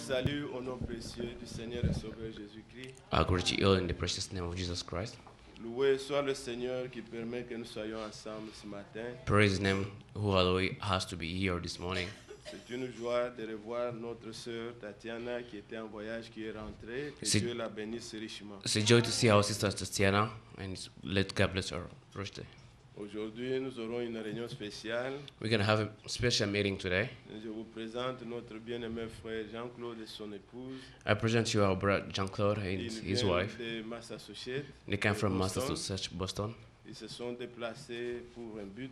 salue au nom précieux du Seigneur et Sauveur Jésus-Christ. I greet you all in the precious name of Jesus Christ. Loué soit le Seigneur qui permet que nous soyons ensemble ce matin. Praise His name who always has to be here this morning. C'est une joie de revoir notre sœur Tatiana qui était en voyage, qui est rentrée. Que C'est- Dieu la bénisse richement. It's a joy to see our sister Tatiana, and let God bless her birthday. Aujourd'hui, nous aurons une réunion spéciale. We're going to have a special meeting today. Je vous présente notre bien-aimé frère Jean-Claude et son épouse. I present you our brother Jean-Claude and Ils his viennent wife. de Massachusetts. They came from Boston. Massachusetts, Boston. Ils se sont déplacés pour un but.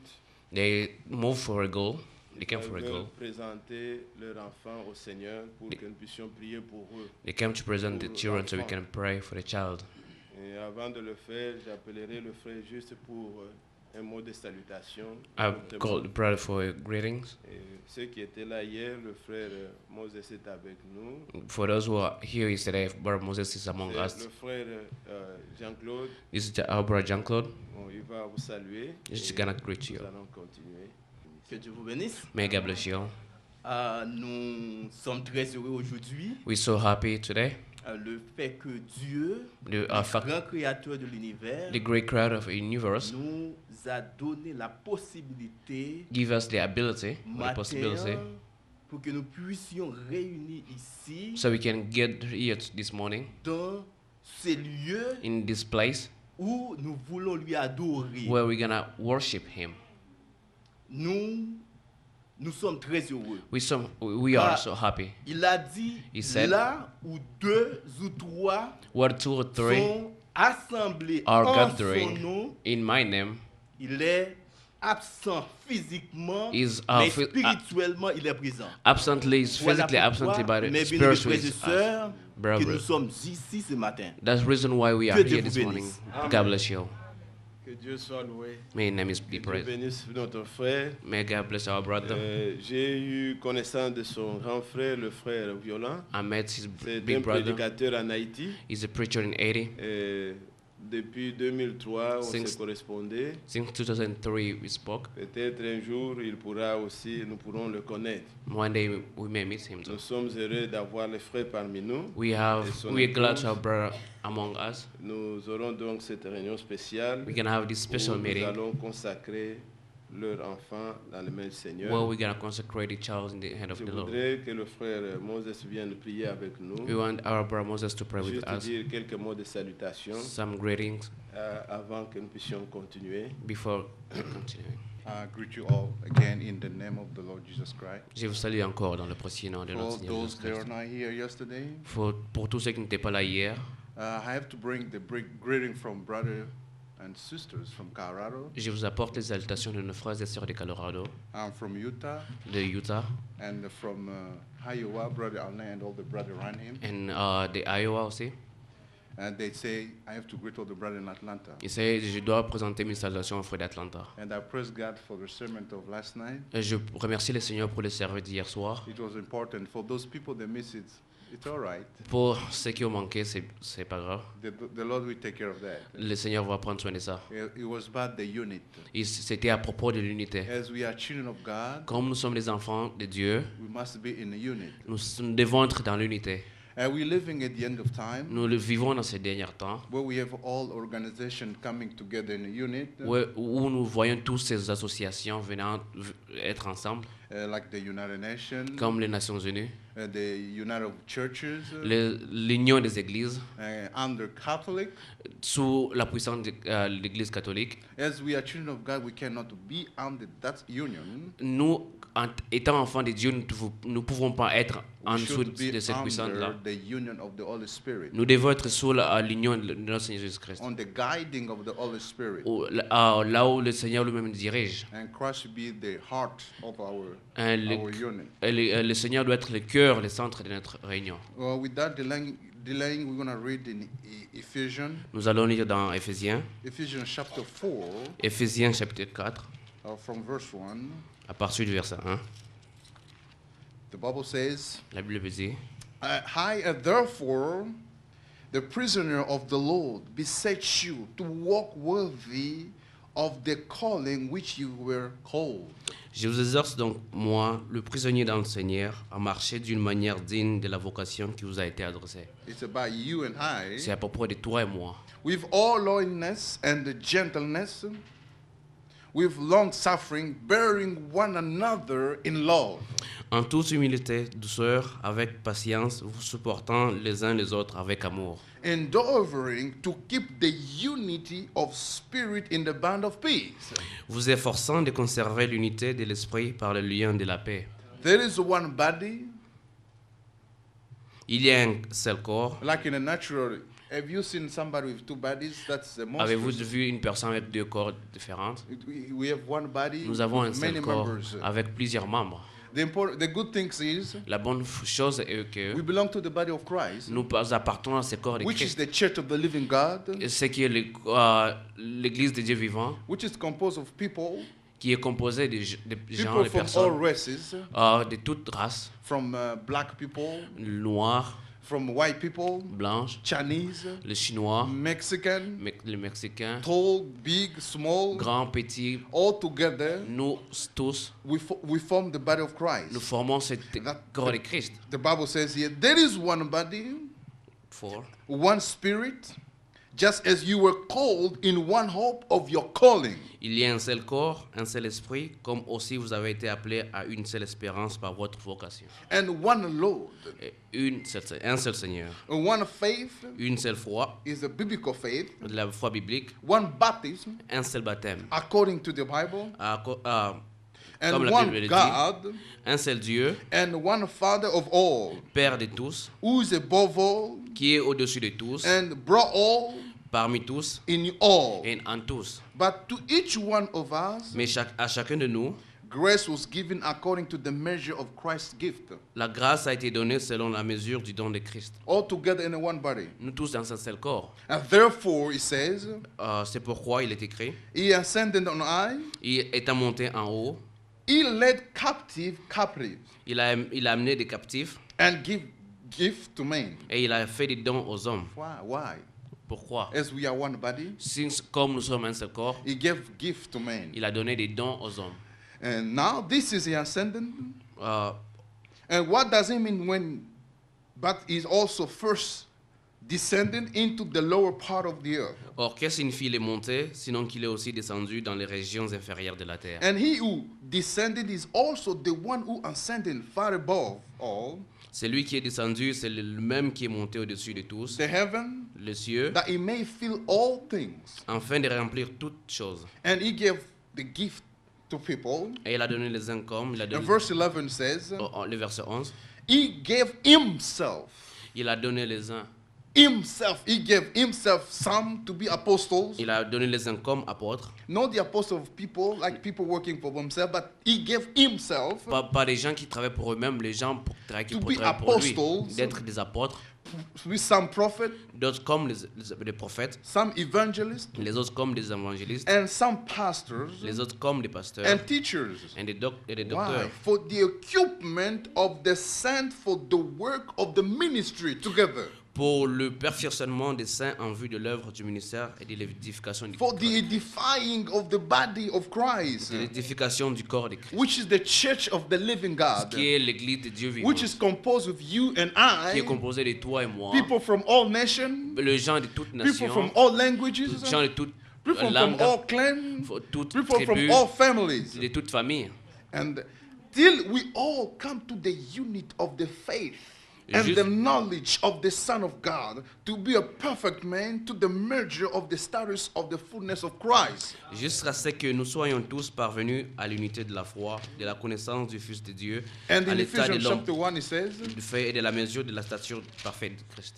They moved for a goal. They came Ils for a veulent goal. présenter leur enfant au Seigneur pour que nous puissions prier pour eux. They came to present the children so we can pray for the child. Et avant de le faire, j'appellerai le frère juste pour un mot de salutation. I called the brother for greetings. Et ceux qui étaient là hier, le frère Moses est avec nous. For those who are here yesterday, Brother Moses is among Et us. le frère Jean-Claude, This is our brother Jean-Claude. bon, il va vous saluer. He's Et gonna greet you. nous allons continuer. Que Dieu vous bénisse. May God bless you. Nous sommes très heureux aujourd'hui. We're so happy today. Le fait que Dieu, The, le fact, grand créateur de l'univers, the great creator of the universe nous a donné la possibilité give us the ability, or the matin possibility, pour que nous puissions réunir ici so we can get here this morning dans ces lieux in this place où nous voulons lui adorer. where we're gonna worship Him. Nous sommes très heureux. We are so happy. Il a dit, He said, là où deux ou trois Where 2 or 3 sont assemblés are en son gathering nom, in my name, il est absent physiquement, Is, mais phy- spirituellement, il est présent. absently, is Voilà physically pourquoi, absently, but mes bien-aimés spiritually frères et is us. sœurs, que nous Brothers. sommes ici ce matin. That's the reason why we are Que Dieu here vous this morning. bénisse. God bless you. Que Dieu soit loué. May His name is Que be Dieu praised. bénisse notre frère. May God bless our brother. J'ai eu connaissance de son grand frère, le frère Violent. I met his C'est big un brother. prédicateur en Haïti. He's a preacher in Haiti. Depuis 2003, on Since- s'est correspondé. Since 2003, we spoke. Peut-être un jour, nous pourrons le connaître. One day we may meet him too. Nous sommes heureux d'avoir les frères parmi nous. We are glad to épouse. have brother among us. Nous aurons donc cette réunion spéciale We're gonna have this où special nous meeting allons consacrer leur enfant dans les mains du Seigneur. where we're gonna consecrate the child in the hand of Je the Lord. voudrais que le frère Moses vienne prier avec nous. We want our brother Moses to pray with Juste us. dire quelques mots de salutation Some greetings avant que nous puissions continuer. before continuing. I greet you all again in the name of the Lord Jesus Christ. Je vous salue encore dans le précieux nom de For notre Seigneur those Jésus that are Christ. not here yesterday, Pour tous ceux qui n'étaient pas là hier, I have to bring the greeting from brother and sisters from Colorado. je vous apporte les salutations de nos frères et sœurs de Colorado, I'm from Utah, de Utah, and from Iowa, brother Alain and all the brother around him. and de Iowa aussi. And they say I have to greet all the brother in Atlanta. Je dois présenter mes salutations aux frères d'Atlanta. And I praise God for the sermon of last night. Je remercie le Seigneur pour le service d'hier soir. It was important. For those people that miss it, it's all right. Pour ceux qui ont manqué, c'est pas grave. The Lord will take care of that. Le Seigneur va prendre soin de ça. It was about the unit. C'était à propos de l'unité. As we are children of God, Comme nous sommes les enfants de Dieu, we must be in a unit. nous devons être dans l'unité. We're living at the end of time, Nous le vivons dans ces derniers temps, where we have all organizations coming together in a unit, où nous voyons toutes ces associations venant être ensemble, like the United Nations, comme les Nations Unies, the United Churches, l'Union des Églises, under Catholic. sous la puissance de l'Église catholique. As we are children of God, we cannot be under that union. Nous, étant enfants de Dieu, nous ne pouvons pas être en We dessous should be de cette puissance-là. under the union of the Holy Spirit, Nous devons être sous l'union de notre Seigneur Jésus-Christ. on the guiding of the Holy Spirit. Là où le Seigneur lui-même nous dirige. And Christ should be the heart of our unit. Le Seigneur doit être le cœur, le centre de notre réunion. Well, without delaying, we're going to read in Ephesians, Nous allons lire dans Éphésiens, chapter 4, Éphésiens chapitre 4, from verse 1. à partir du verset 1. The Bible says, La Bible dit, I, therefore, the prisoner of the Lord, beseech you to walk worthy of the calling which you were called. Je vous exhorte donc, moi, le prisonnier dans le Seigneur, à marcher d'une manière digne de la vocation qui vous a été adressée. It's about you and I, C'est à propos de toi et moi. with all lowliness and gentleness, with long suffering, bearing one another in love, En toute humilité, douceur, avec patience, vous supportant les uns les autres avec amour. endeavoring to keep the unity of spirit in the bond of peace. Vous efforçant de conserver l'unité de l'esprit par le lien de la paix. There is one body, Il y a un seul corps. like in a natural. Have you seen somebody with two bodies? That's the most. Avez-vous vu une personne avec deux corps différents? We have one body. Nous avons un with many seul corps members. avec plusieurs membres. The good thing is La bonne chose est que we belong to the body of Christ, nous appartenons à ce corps de which is Christ. the church of the living God, Et ce qui est l'église de Dieu vivant, which is composed of people, qui est composée de gens, people de from all personnes races, de toutes races, from black people, noirs, from white people, blanches, Chinese, les Chinois, Mexican, les Mexicains, tall, big, small, grands, petits, all together, nous tous, we form the body of nous Christ. formons ce corps de Christ. The Bible says here, there is one body, For one spirit, just as you were called in one hope of your calling. il y a un seul corps, un seul esprit, comme aussi vous avez été appelés à une seule espérance par votre vocation. And one Lord, Et un seul Seigneur, and one faith une seule foi, is a biblical faith, la foi biblique, one baptism un seul baptême, according to the Bible, comme and la one Bible le dit, God, un seul Dieu, and one Father of all, Père de tous, who is above all, qui est au-dessus de tous, and brought all parmi tous in all. et en tous. But to each one of us, Mais à chacun de nous, grace was given according to the measure of Christ's gift. la grâce a été donnée selon la mesure du don de Christ. All together in one body. Nous tous dans un seul corps. And therefore, it says, C'est pourquoi il est écrit, He ascended on high, il étant monté en haut, He led captives, il a amené des captifs and give gift to men. et il a fait des dons aux hommes. Why? Pourquoi? As we are one body, Comme nous sommes un seul corps, He gave gift to men. il a donné des dons aux hommes. And now this is the ascendant. Euh, And what does it mean when, but He's also first descending into the lower part of the earth? Or, qu'est-ce que signifie les montées, sinon qu'il est aussi descendu dans les régions inférieures de la terre? And He who descended is also the one who ascended far above all, C'est lui qui est descendu, c'est le même qui est monté au-dessus de tous, the heaven, les cieux, that He may fill all things. afin de remplir toutes choses. And He gave the gift to people. Et il a donné les uns comme, il a And donné, verse 11 says, le verset 11, He gave Himself. il a donné les uns, Himself. He gave Himself some to be apostles. il a donné les uns comme apôtres, Not the apostles of people, like people working for themselves, but He gave Himself pas des gens qui travaillent pour eux-mêmes, les gens qui To be travaillent pour lui, apostles. d'être des apôtres, with some prophets, d'autres comme les prophètes, some evangelists, les autres comme des évangélistes, and some pastors les autres comme des pasteurs and teachers. et des Why? docteurs. For the equipment of the saint for the work of the ministry together. Pour le perfectionnement des saints en vue de l'œuvre du ministère et de l'édification du For the edifying of the body of Christ, du corps de Christ, which is the church of the living God, qui est l'église de Dieu vivant, which is composed of you and qui est I, composée de toi et moi, people from all nations, les gens de toutes people from nations, all languages, les gens de toutes people from langues, all clans, toutes people from tribus, all families. de toutes familles. And till we all come to the unit of the faith and Juste- the knowledge of the Son of God, to be a perfect man, to the measure of the status of the fullness of Christ. Jusqu'à ce que nous soyons tous parvenus à l'unité de la foi, de la connaissance du Fils de Dieu, And à in l'état de Ephesians l'homme chapter 1, it says, du fait et de la mesure de la stature parfaite de Christ.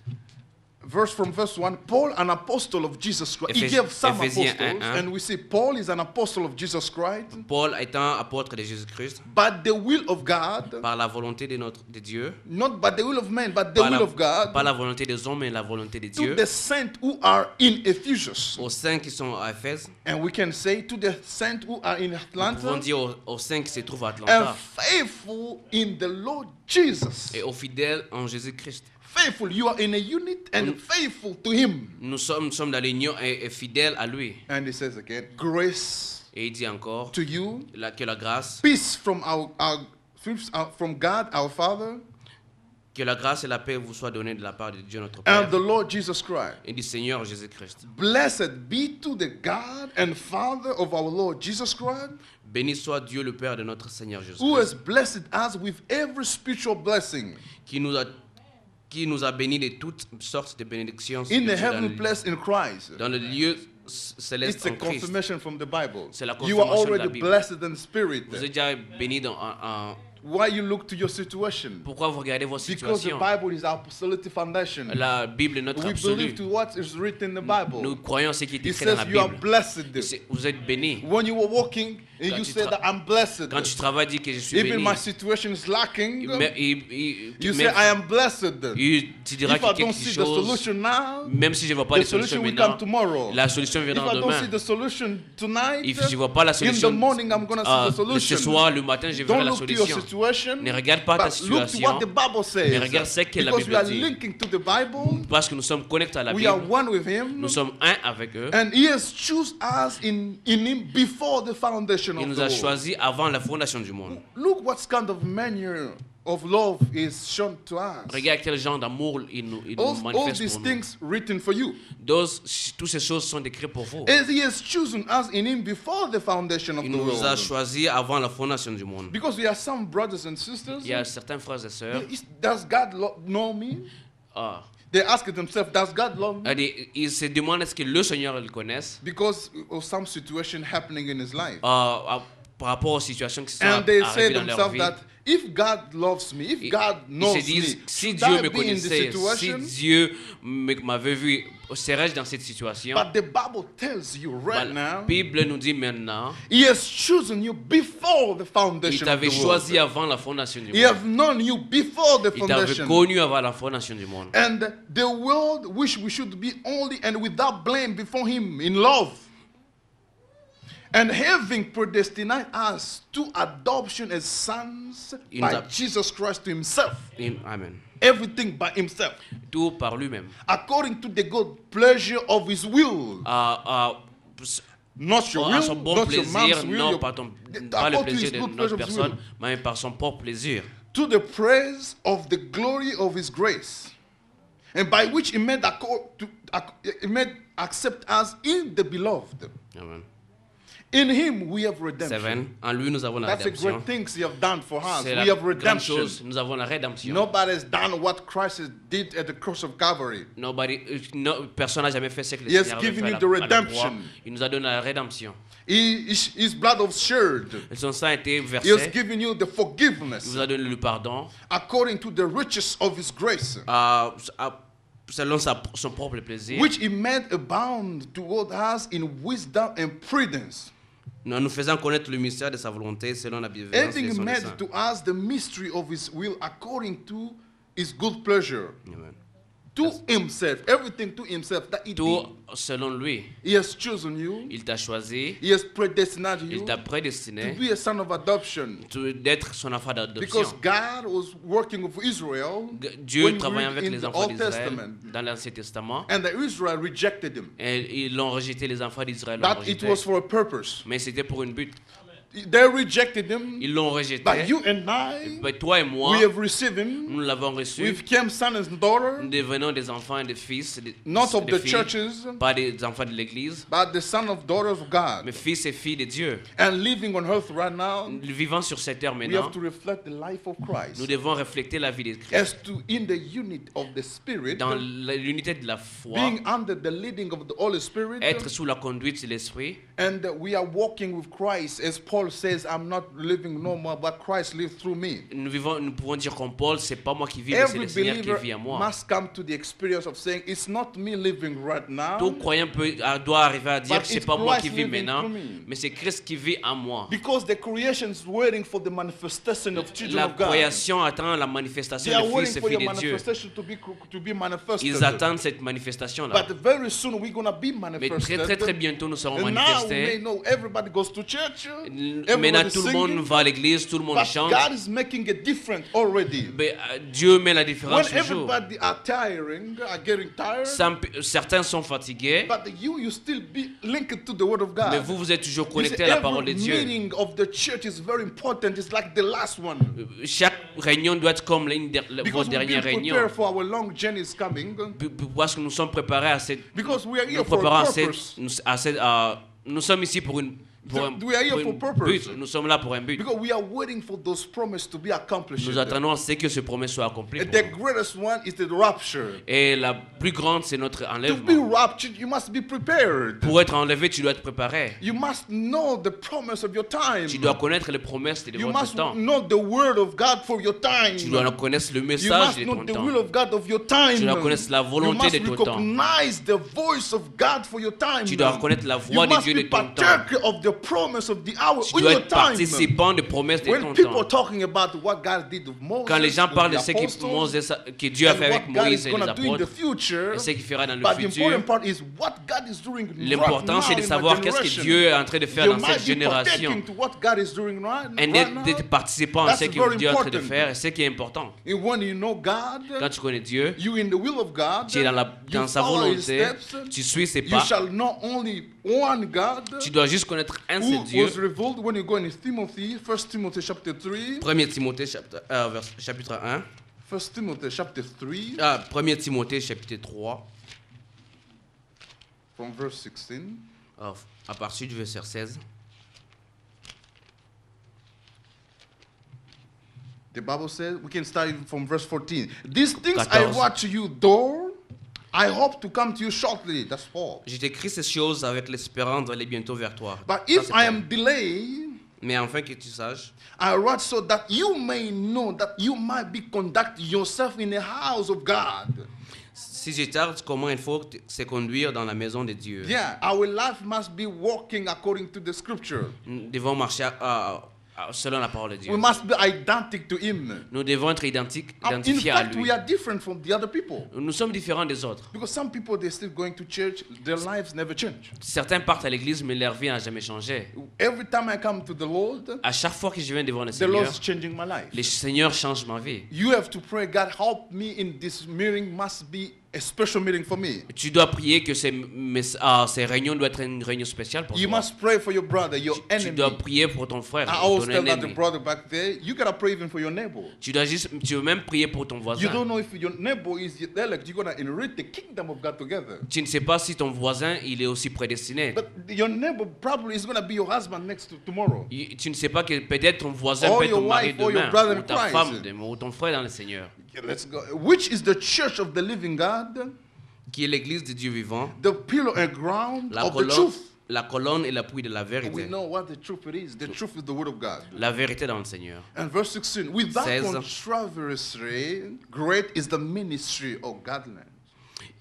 verse 1, Paul, an apostle of Jesus Christ. He Éphésiens- gave some Éphésiens apostles, 1:1. and we see Paul is an apostle of Jesus Christ, Paul étant apôtre de Jésus-Christ, but the will of God, par la volonté de Dieu, not by the will of man, but the pas will la, of God, pas la volonté des hommes, mais la volonté de to Dieu, the saints who are in Ephesus. aux saints qui sont à Éphèse, And we can say to the saints who are in nous pouvons Atlanta, dire aux saints qui se trouvent à and Atlanta, faithful in the Lord Jesus. et aux fidèles en Jésus-Christ. Faithful, you are in a unit and faithful to him. Nous sommes dans l'union et fidèles à lui. And he says again, grace Et il dit encore to you, que la grâce, peace from from God our Father que la grâce et la paix vous soient données de la part de Dieu notre and Père the Lord Jesus Christ. et du Seigneur Jésus-Christ. Blessed be to the God and Father of our Lord Jesus Christ, Béni soit Dieu le Père de notre Seigneur who Jésus-Christ, has blessed us with every spiritual blessing qui nous a bénis de toutes sortes de bénédictions in the spirituelles heavenly place in Christ. dans le lieu It's céleste a en Christ. confirmation from the Bible. C'est la You are confirmation de la already Bible. blessed in spirit. Vous êtes déjà bénis en... Why you look to your situation? Pourquoi vous regardez vos Because the situations? Bible is our solid foundation. La Bible est notre We absolu. believe to what is written in the Bible. Nous croyons ce qui est It écrit dans says la you are Bible. blessed. Vous êtes bénis. When you were walking and Quand you tu said that I'm blessed. Quand tu travailles, dis que je suis Even béni. my situation is lacking. Mais, You say I am blessed. tu diras If I que don't quelque see the chose, solution now, même si je ne vois pas the les solutions solution will come maintenant, tomorrow. la solution If viendra I don't see demain. the solution tonight, Et si je ne vois pas la in the solution, morning I'm going to see the ce solution. soir, le matin, je verrai Don't la look to your solution. situation, Ne regarde pas ta but look to situation, what the Bible says. mais regarde ce que la Because we Bible are dit. linking to the Bible, Parce que nous sommes connectés à la we are Bible. one with Him, Nous sommes un avec eux. and He has chosen us in Him before the foundation Il of nous the a world. choisis avant la fondation du monde. Look what kind of manner of love is shown to us. Regarde quel genre d'amour il nous All manifeste these pour nous. things written for you. Toutes ces choses sont décrites pour vous. As He has chosen us in Him before the foundation of Il the nous a world. choisis avant la fondation du monde. Because we are some brothers and sisters. Il y a certains frères et sœurs. Does God know me? ah, They ask themselves, does God love me? ils se demandent est-ce que le Seigneur le connaisse Because of some situation happening in his life. par rapport aux situations qui sont And they say arrivées dans leur themselves vie. that if God loves me, if God Ils knows se me, disent, si should Dieu I me be in this connaissait, si situation? Dieu m'avait vu, serais-je dans cette situation? But the Bible tells you right La now, Bible nous dit maintenant, He has chosen you before the il foundation of t'avait the choisi world. avant la fondation du He monde. has known you before the Il t'avait foundation. connu avant la fondation du monde. And the world wish we should be only and without blame before Him in love. And having predestined us to adoption as sons Il by nous a- Jesus Christ to Himself. Amen. Everything by Himself. Tout par lui-même. According to the good pleasure of His will. Not your À son will, bon not your mom's plaisir, will. non your- pas le according to plaisir His de good notre pleasure of His personne, will. mais par son propre plaisir. To the praise of the glory of His grace. And by which He made accept us in the beloved. Amen. In Him we have redemption. 7. En lui, nous avons la That's a rédemption. great thing He have done for us. C'est We la have grande redemption. chose. Nous avons la rédemption. Nobody has done what Christ did at the cross of Calvary. Personne n'a jamais fait ce que le He has Seigneur avait given fait you à the la croix. redemption. Il nous a donné la rédemption. His blood was shed. Et son sang a été He has versé. given you the Il forgiveness vous a donné le pardon according to the riches of His grace, selon son propre plaisir. which He made abound toward us in wisdom and prudence, En nous faisant connaître le mystère de sa volonté selon la bienveillance et having son made dessein. to us the mystery of His will according to His good pleasure. Amen. To Himself, everything to Himself that He Tout did. selon lui. He has chosen you. Il t'a choisi. He has predestined you Il t'a to prédestiné be a son of adoption. d'être son enfant Because d'adoption. God was working with Israel Dieu when we travaillait read avec in les the enfants Old d'Israël Testament. dans l'Ancien Testament. And the Israel rejected Him. Et ils l'ont rejeté, les enfants d'Israël l'ont That it rejeté. was for a purpose. Mais c'était pour une but. They rejected Him. Ils l'ont rejeté. But you and I, Mais toi et moi, we have received Him. nous l'avons reçu. We became sons and daughters, Nous devenons des enfants et des fils, not of des the filles, churches, pas des enfants de l'Église, but the sons of daughters of God. mais fils et filles de Dieu. And living on earth right now, Vivant sur cette terre we maintenant, have to reflect the life of nous Christ. devons refléter la vie de Christ As to in the unit of the Spirit, dans l'unité de la foi, being under the leading of the Holy Spirit, être sous la conduite de l'Esprit. and we are walking with Christ. As Paul says, I'm not living no more, but Christ lives through me. Nous pouvons dire comme Paul, c'est pas moi qui vis, mais c'est Every le Seigneur qui believer vit à moi. must come to the experience of saying, it's not me living right now, Tout croyant doit arriver à dire but que c'est it's pas moi qui Christ vis living maintenant, through me. mais c'est Christ qui vit en moi. Because the creation is waiting for the manifestation of children La of God. création attend la They manifestation are des waiting fils et for filles your de Dieu. manifestation to be manifested. Ils attendent cette manifestation-là. But very soon we're going to be Mais manifested. très bientôt nous serons And now we may manifestés. know everybody goes to church. Maintenant, tout le monde va à l'église, tout le monde But chante. God is making a difference already. Mais Dieu met la When différence toujours. everybody are getting tired, Certains sont fatigués, but you still be linked to the Word of mais God. vous êtes toujours You see, connectés à la parole de every Dieu. meeting of the church is very important. It's like the last one. Chaque réunion doit être comme Because votre we've dernière been réunion. prepared for our long journeys coming. Parce que nous sommes préparés à cette... Because we are Nous here for préparons a à cette... purpose. Nous sommes ici pour une... Pour un, We are here pour for un purpose. but. Nous sommes là pour un but. Because we are waiting for those promises to be accomplished. Nous attendons à ce que ce promesse soit accompli. And pour the nous. greatest one is the rapture. Et la plus grande, c'est notre To be enlèvement. raptured, you must be prepared. Pour être enlevé, tu dois être préparé. You must know the promise of your time. Tu dois connaître les promesses de You votre must temps. know the word of God for your time. Tu dois connaître le You message must de know ton the temps. will of God of your time. Tu dois connaître la volonté de You ton must temps. recognize the voice of God for your time. Tu dois reconnaître la voix You de must Dieu be de ton temps. partaker of the promise of the hour Tu in dois your être time. participant de promesses de When ton people are temps. talking about what God did with Moses, Quand les gens with parlent the de ce apostles, que Dieu a and fait avec what God Moïse is et les going to do in the apôtres, future, et ce qu'il fera dans but le the futur, important part is what God is doing right l'important now c'est de in my savoir qu'est-ce que generation. Dieu est en train de faire You dans might cette be génération. partaking to what God is doing right Et now. d'être participant à That's ce que very Dieu est en train de important. faire, et ce qui est important. And when you know God, Quand tu connais Dieu, you in the will of God, tu es dans you sa follow His volonté, steps, tu suis ses you pas, shall know only one God tu dois juste connaître un seul who Dieu. was revealed when you go in Timothy, 1 Timothy chapter 3, 1 Timothée chapitre 1. 1 Timothy chapter 3, 1 Timothée chapitre 3, from verse 16. à partir du verset 16. The Bible says, we can start even from verse 14. These things I 14. write to you, though I hope to come to you shortly. That's Paul. Je t'écris ces choses avec l'espérance d'aller bientôt vers toi. But Ça, if c'est I Paul. am delayed, Mais enfin que tu saches, I write so that you may know that you might be conducting yourself in the house of God. si je tarde, comment il faut se conduire dans la maison de Dieu. Yeah, our life must be walking according to the scripture. Nous devons marcher selon la parole de Dieu. We must be identical to Him. Nous devons être In identifiés à fact, lui. we are different from the other people. Nous sommes différents des autres. Because some people, they're still going to church, their lives never change. Certains partent à l'église, mais leur vie n'a jamais changé. Every time I come to the Lord, À chaque fois que je viens devant le the Seigneur, Lord is changing my life. le Seigneur change ma vie. You have to pray, God, help me in this meeting, must be a special meeting for me. Tu dois prier que ces réunions doivent être une réunion spéciale pour You toi. must pray for your brother, your Tu enemy. dois prier pour ton frère, I always ton tell that the ennemi. brother back there, you gotta pray even for your neighbor. Tu veux même prier pour ton You voisin. don't know if your neighbor is there, like you're gonna inherit the kingdom of God together. Tu ne sais pas si ton voisin il est aussi prédestiné. But your neighbor probably is gonna be your husband tomorrow. Tu ne sais pas que peut-être ton voisin Or peut être your ton mari wife or your demain, brother in ou ta Christ. femme demain, ou ton frère dans le Seigneur, Okay, let's go. Which is the church of the living God, qui est l'église de Dieu vivant, the pillar and ground la of the truth. colonne et l'appui de la We vérité. know what the truth it is. The truth is the word of God. La vérité dans le Seigneur. And verse 16, without 16. controversy, great is the ministry of godliness.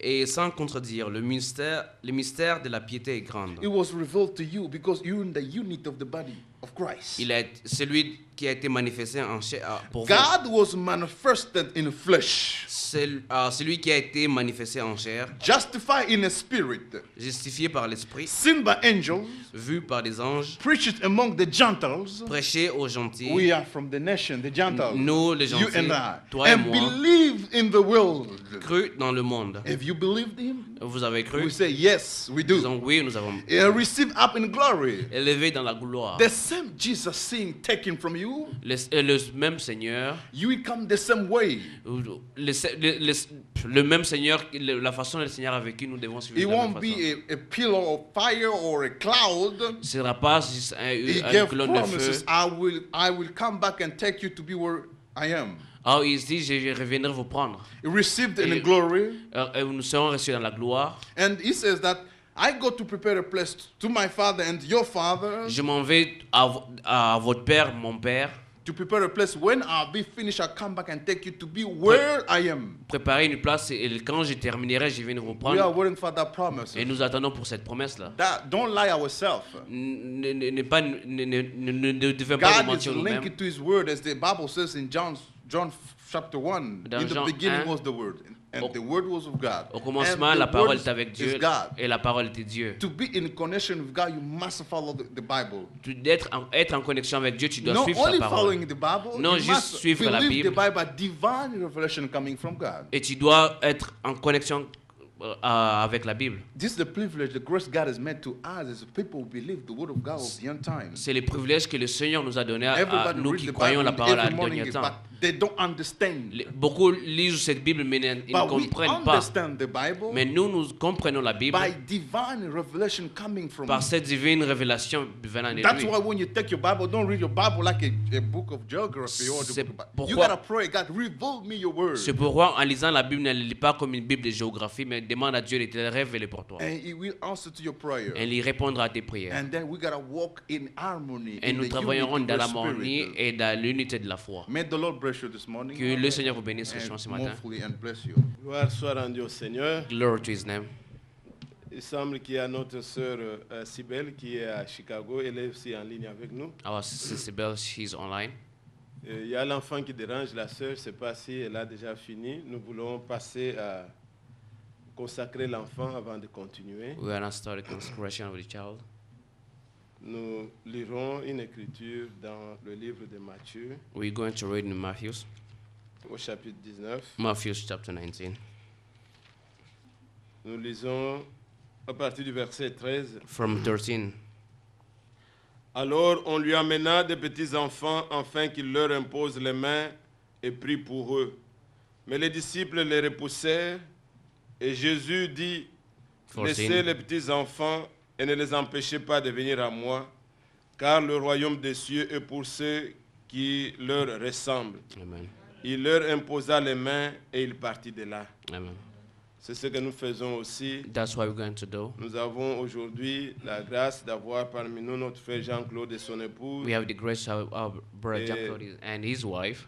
Et sans contredire, le mystère de la piété est grand. It was revealed to you because you're in the unit of the body of Christ. Celui qui a été manifesté en chair pour vous. God was manifested in flesh, Celui qui a été manifesté en chair, justified in the spirit, justifié par l'Esprit, seen by angels, vu par des anges, preached among the Gentiles. prêché aux gentils. We are from the nation, the Gentiles. Nous, les You gentils, and I. toi et And moi, believe in the world. cru dans le monde. Have you believed him? Vous avez cru? We say yes, we Nous do. avons oui, nous avons Received up in glory. élevé dans la gloire. The same Jesus seeing taken from you, Le même Seigneur, you will come the same way. le même Seigneur, la façon dont le Seigneur a vécu, nous devons suivre It de la même won't façon. be a pillar of fire or a cloud. Ce ne sera pas juste He une gave colonne de promises. feu. I will come back and take you to be where I am. Il dit, je reviendrai vous prendre. He received in Et- glory. Et nous serons reçus dans la gloire. And he says that I go to prepare a place to my father and your father, Je m'en vais à votre Père, mon Père, to prepare a place. When I'll be finished, I'll come back and take you to be where I am. préparer une place et quand je terminerai, je viendrai vous We are prendre. waiting for that promise. Et nous attendons pour cette promesse-là. Don't lie ourselves. Ne devons pas nous God is mentir nous-mêmes. linked to his word, as the Bible says in John chapter 1. Dans In the Jean beginning 1. was the word. And the word was of God. Au commencement, And la the parole word est avec is Dieu God. et la parole était Dieu. To be in connection with God, you must follow the Bible. Être en connexion avec Dieu, tu dois Not suivre sa only parole. following the Bible, Non, you juste must suivre la believe the Bible. Bible, divine revelation coming from God. Et tu dois être en connexion avec la Bible. This is the privilege, the grace God has meant to us as people who believe the word of God of the end times. C'est les privilèges que le Seigneur nous a donnés à Everybody nous reads qui the croyons Bible la parole à every morning, dernier temps. but they don't understand. Beaucoup lisent cette Bible, mais ils ne But we comprennent pas. understand the Bible Mais nous comprenons la Bible by divine revelation coming from par cette divine révélation venant de That's lui. why when you take your Bible, don't read your Bible like a book of geography or the C'est book of, you pourquoi- gotta pray, God, reveal me your word. C'est pourquoi, en lisant la Bible, ne lis pas comme une Bible de géographie, mais demande à Dieu de te révéler pour toi. And he will answer to your prayer. Et il répondra à tes prières. And then we gotta walk in harmony. Et in nous the travaillerons unity dans of la the harmonie Spirit. et dans l'unité de la foi. May the Lord bless you this morning. Que le Seigneur vous bénisse richement ce And matin. hopefully and bless you. Gloire soit rendue au Seigneur. Glory to His name. Il semble qu'il y a notre sœur Sibelle qui est à Chicago. Elle est aussi en ligne avec nous. Our sister Sibyl, she's online. Il y a l'enfant qui dérange la sœur. Je ne sais pas si elle a déjà fini. Nous voulons passer à consacrer l'enfant avant de continuer. We are not starting consecration with the child. Nous lirons une écriture dans le livre de Matthieu, We're going to read in Matthew au chapitre 19. chapter 19, Nous lisons à partir du verset 13. from 13. Alors on lui amena des petits enfants afin qu'il leur impose les mains et prie pour eux. Mais les disciples les repoussèrent et Jésus dit, 14. laissez les petits enfants et ne les empêchez pas de venir à moi, car le royaume des cieux est pour ceux qui leur ressemblent. Amen. Il leur imposa les mains et il partit de là. Amen. C'est ce que nous faisons aussi. That's what we're going to do. Nous avons aujourd'hui la grâce d'avoir parmi nous notre frère Jean-Claude et son épouse. We have the grace of our brother Jean-Claude and his wife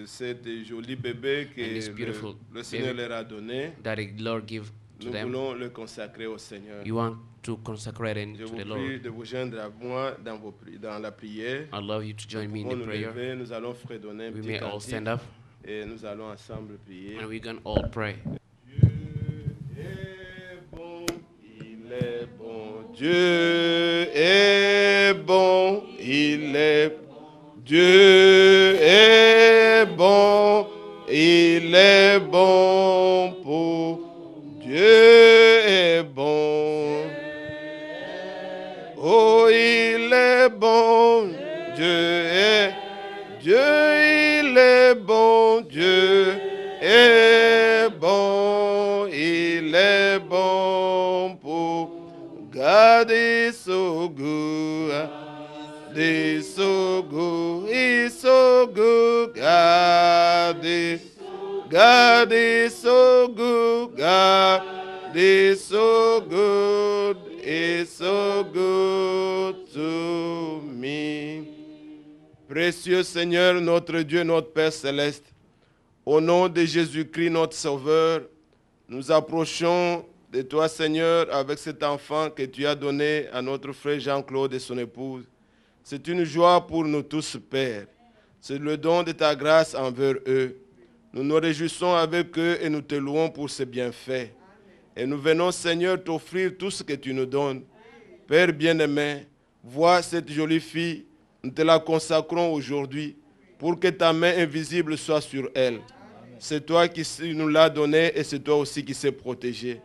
Cet joli bébé que And this beautiful le Seigneur baby. leur a donné. that the Lord give to Nous them. voulons le consacrer au Seigneur. You want to consecrate it Je to vous the prie Lord. de vous joindre à moi dans la prière. I love you to join me in Pour the nous prayer. lever, nous allons fredonner un We petit may all cantique stand up et nous allons ensemble prier. and we can all pray. Il est bon, Dieu est bon, il est bon, Dieu est bon, il est bon pour Dieu est bon. Oh, il est bon, Dieu, il est bon, Dieu est bon, il est bon pour God is so good, is so good, is so good, God is so good, God is so good, is so good to me. Précieux Seigneur, notre Dieu, notre Père céleste, au nom de Jésus-Christ, notre Sauveur, nous approchons de toi, Seigneur, avec cet enfant que tu as donné à notre frère Jean-Claude et son épouse. C'est une joie pour nous tous, Père. C'est le don de ta grâce envers eux. Nous nous réjouissons avec eux et nous te louons pour ces bienfaits. Et nous venons, Seigneur, t'offrir tout ce que tu nous donnes. Père bien-aimé, vois cette jolie fille, nous te la consacrons aujourd'hui pour que ta main invisible soit sur elle. C'est toi qui nous l'as donnée et c'est toi aussi qui sais protéger.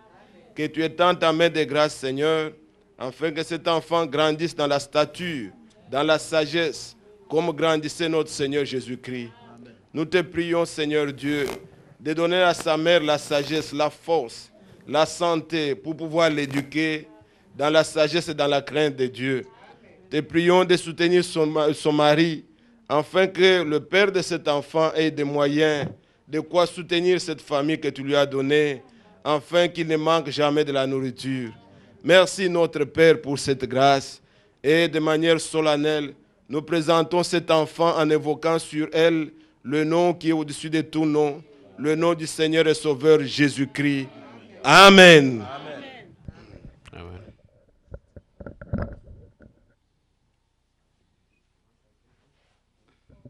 Que tu étends ta main de grâce, Seigneur, afin que cet enfant grandisse dans la stature, dans la sagesse, comme grandissait notre Seigneur Jésus-Christ. Nous te prions, Seigneur Dieu, de donner à sa mère la sagesse, la force, la santé pour pouvoir l'éduquer dans la sagesse et dans la crainte de Dieu. Te prions de soutenir son mari, afin que le père de cet enfant ait des moyens de quoi soutenir cette famille que tu lui as donnée, afin qu'il ne manque jamais de la nourriture. Merci notre Père pour cette grâce. Et de manière solennelle, nous présentons cet enfant en évoquant sur elle le nom qui est au-dessus de tout nom, le nom du Seigneur et Sauveur Jésus-Christ. Amen. Amen.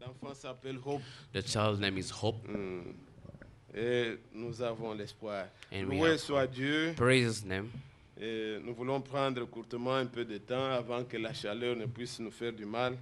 L'enfant s'appelle Hope. The child's name is Hope. Et nous avons l'espoir. And we Loué have soit Dieu. Praise His name. Et nous voulons prendre courtement un peu de temps avant que la chaleur ne puisse nous faire du mal.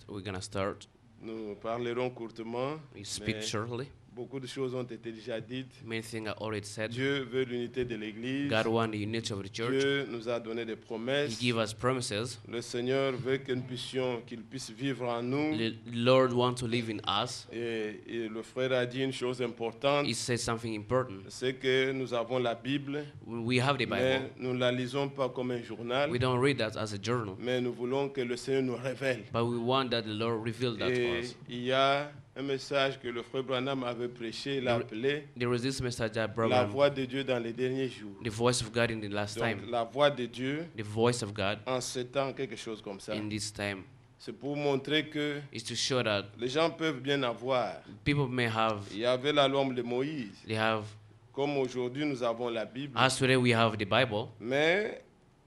We're gonna start. Nous parlerons courtement. We speak mais shortly. beaucoup de choses ont été déjà dites. Many things are already said. Dieu veut l'unité de l'Église. God wants the unity of the church. Dieu nous a donné des He promesses. gave us promises. Le Seigneur veut que nous puissions, qu'il puisse vivre en nous. The Lord wants to live in us. Et le frère a dit une chose importante, He says something important. c'est que nous avons la Bible, We have the mais Bible. nous ne la lisons pas comme un journal, We don't read that as a journal, mais nous voulons que le Seigneur nous révèle. but we want that the Lord reveal that to Et us. il y a un message que le frère Branham avait prêché, il l'a appelé There is this message that La Branham, voix de Dieu dans les derniers jours. the voice of God in the last Donc, time, la voix de Dieu the voice of God en ce temps, quelque chose comme ça. in this time C'est pour montrer que is to show that les gens peuvent bien avoir. people may have, Il y avait la loi de Moïse, they have, comme aujourd'hui nous avons la Bible. as today we have the Bible, Mais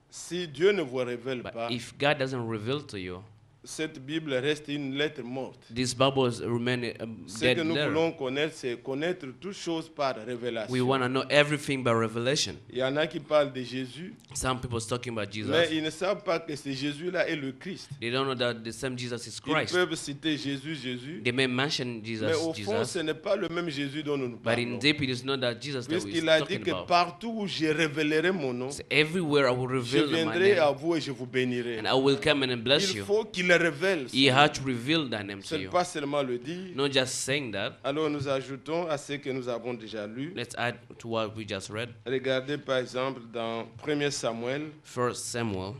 si Dieu ne vous révèle but pas, if God doesn't reveal to you, cette Bible reste une lettre morte. these Bibles remain a Ce dead que nous letter. voulons connaître, c'est connaître toutes choses par We révélation. want to know everything by revelation. Il y en a qui parlent de Jésus, Some people talking about mais Jesus. ils ne savent pas que ce Jésus-là est le Christ. They don't know that the same Jesus is Ils Christ. peuvent citer Jésus, Jésus, They may mention mais Jesus, au fond, ce Jesus, n'est pas le même Jésus dont nous nous but in parlons. deep it is not that Jesus that we're Puisqu'il a dit talking que about. partout où je révélerai mon nom, So everywhere I will je reveal my viendrai à name, vous et je vous bénirai. and I will come in and bless Il you. faut qu'il le révèle. He had to reveal that name Ce to n'est you, pas seulement le dire. not just saying that. Alors nous ajoutons à ce que nous avons déjà lu. Let's add to what we just read. Regardez par exemple dans 1 Samuel 1 Samuel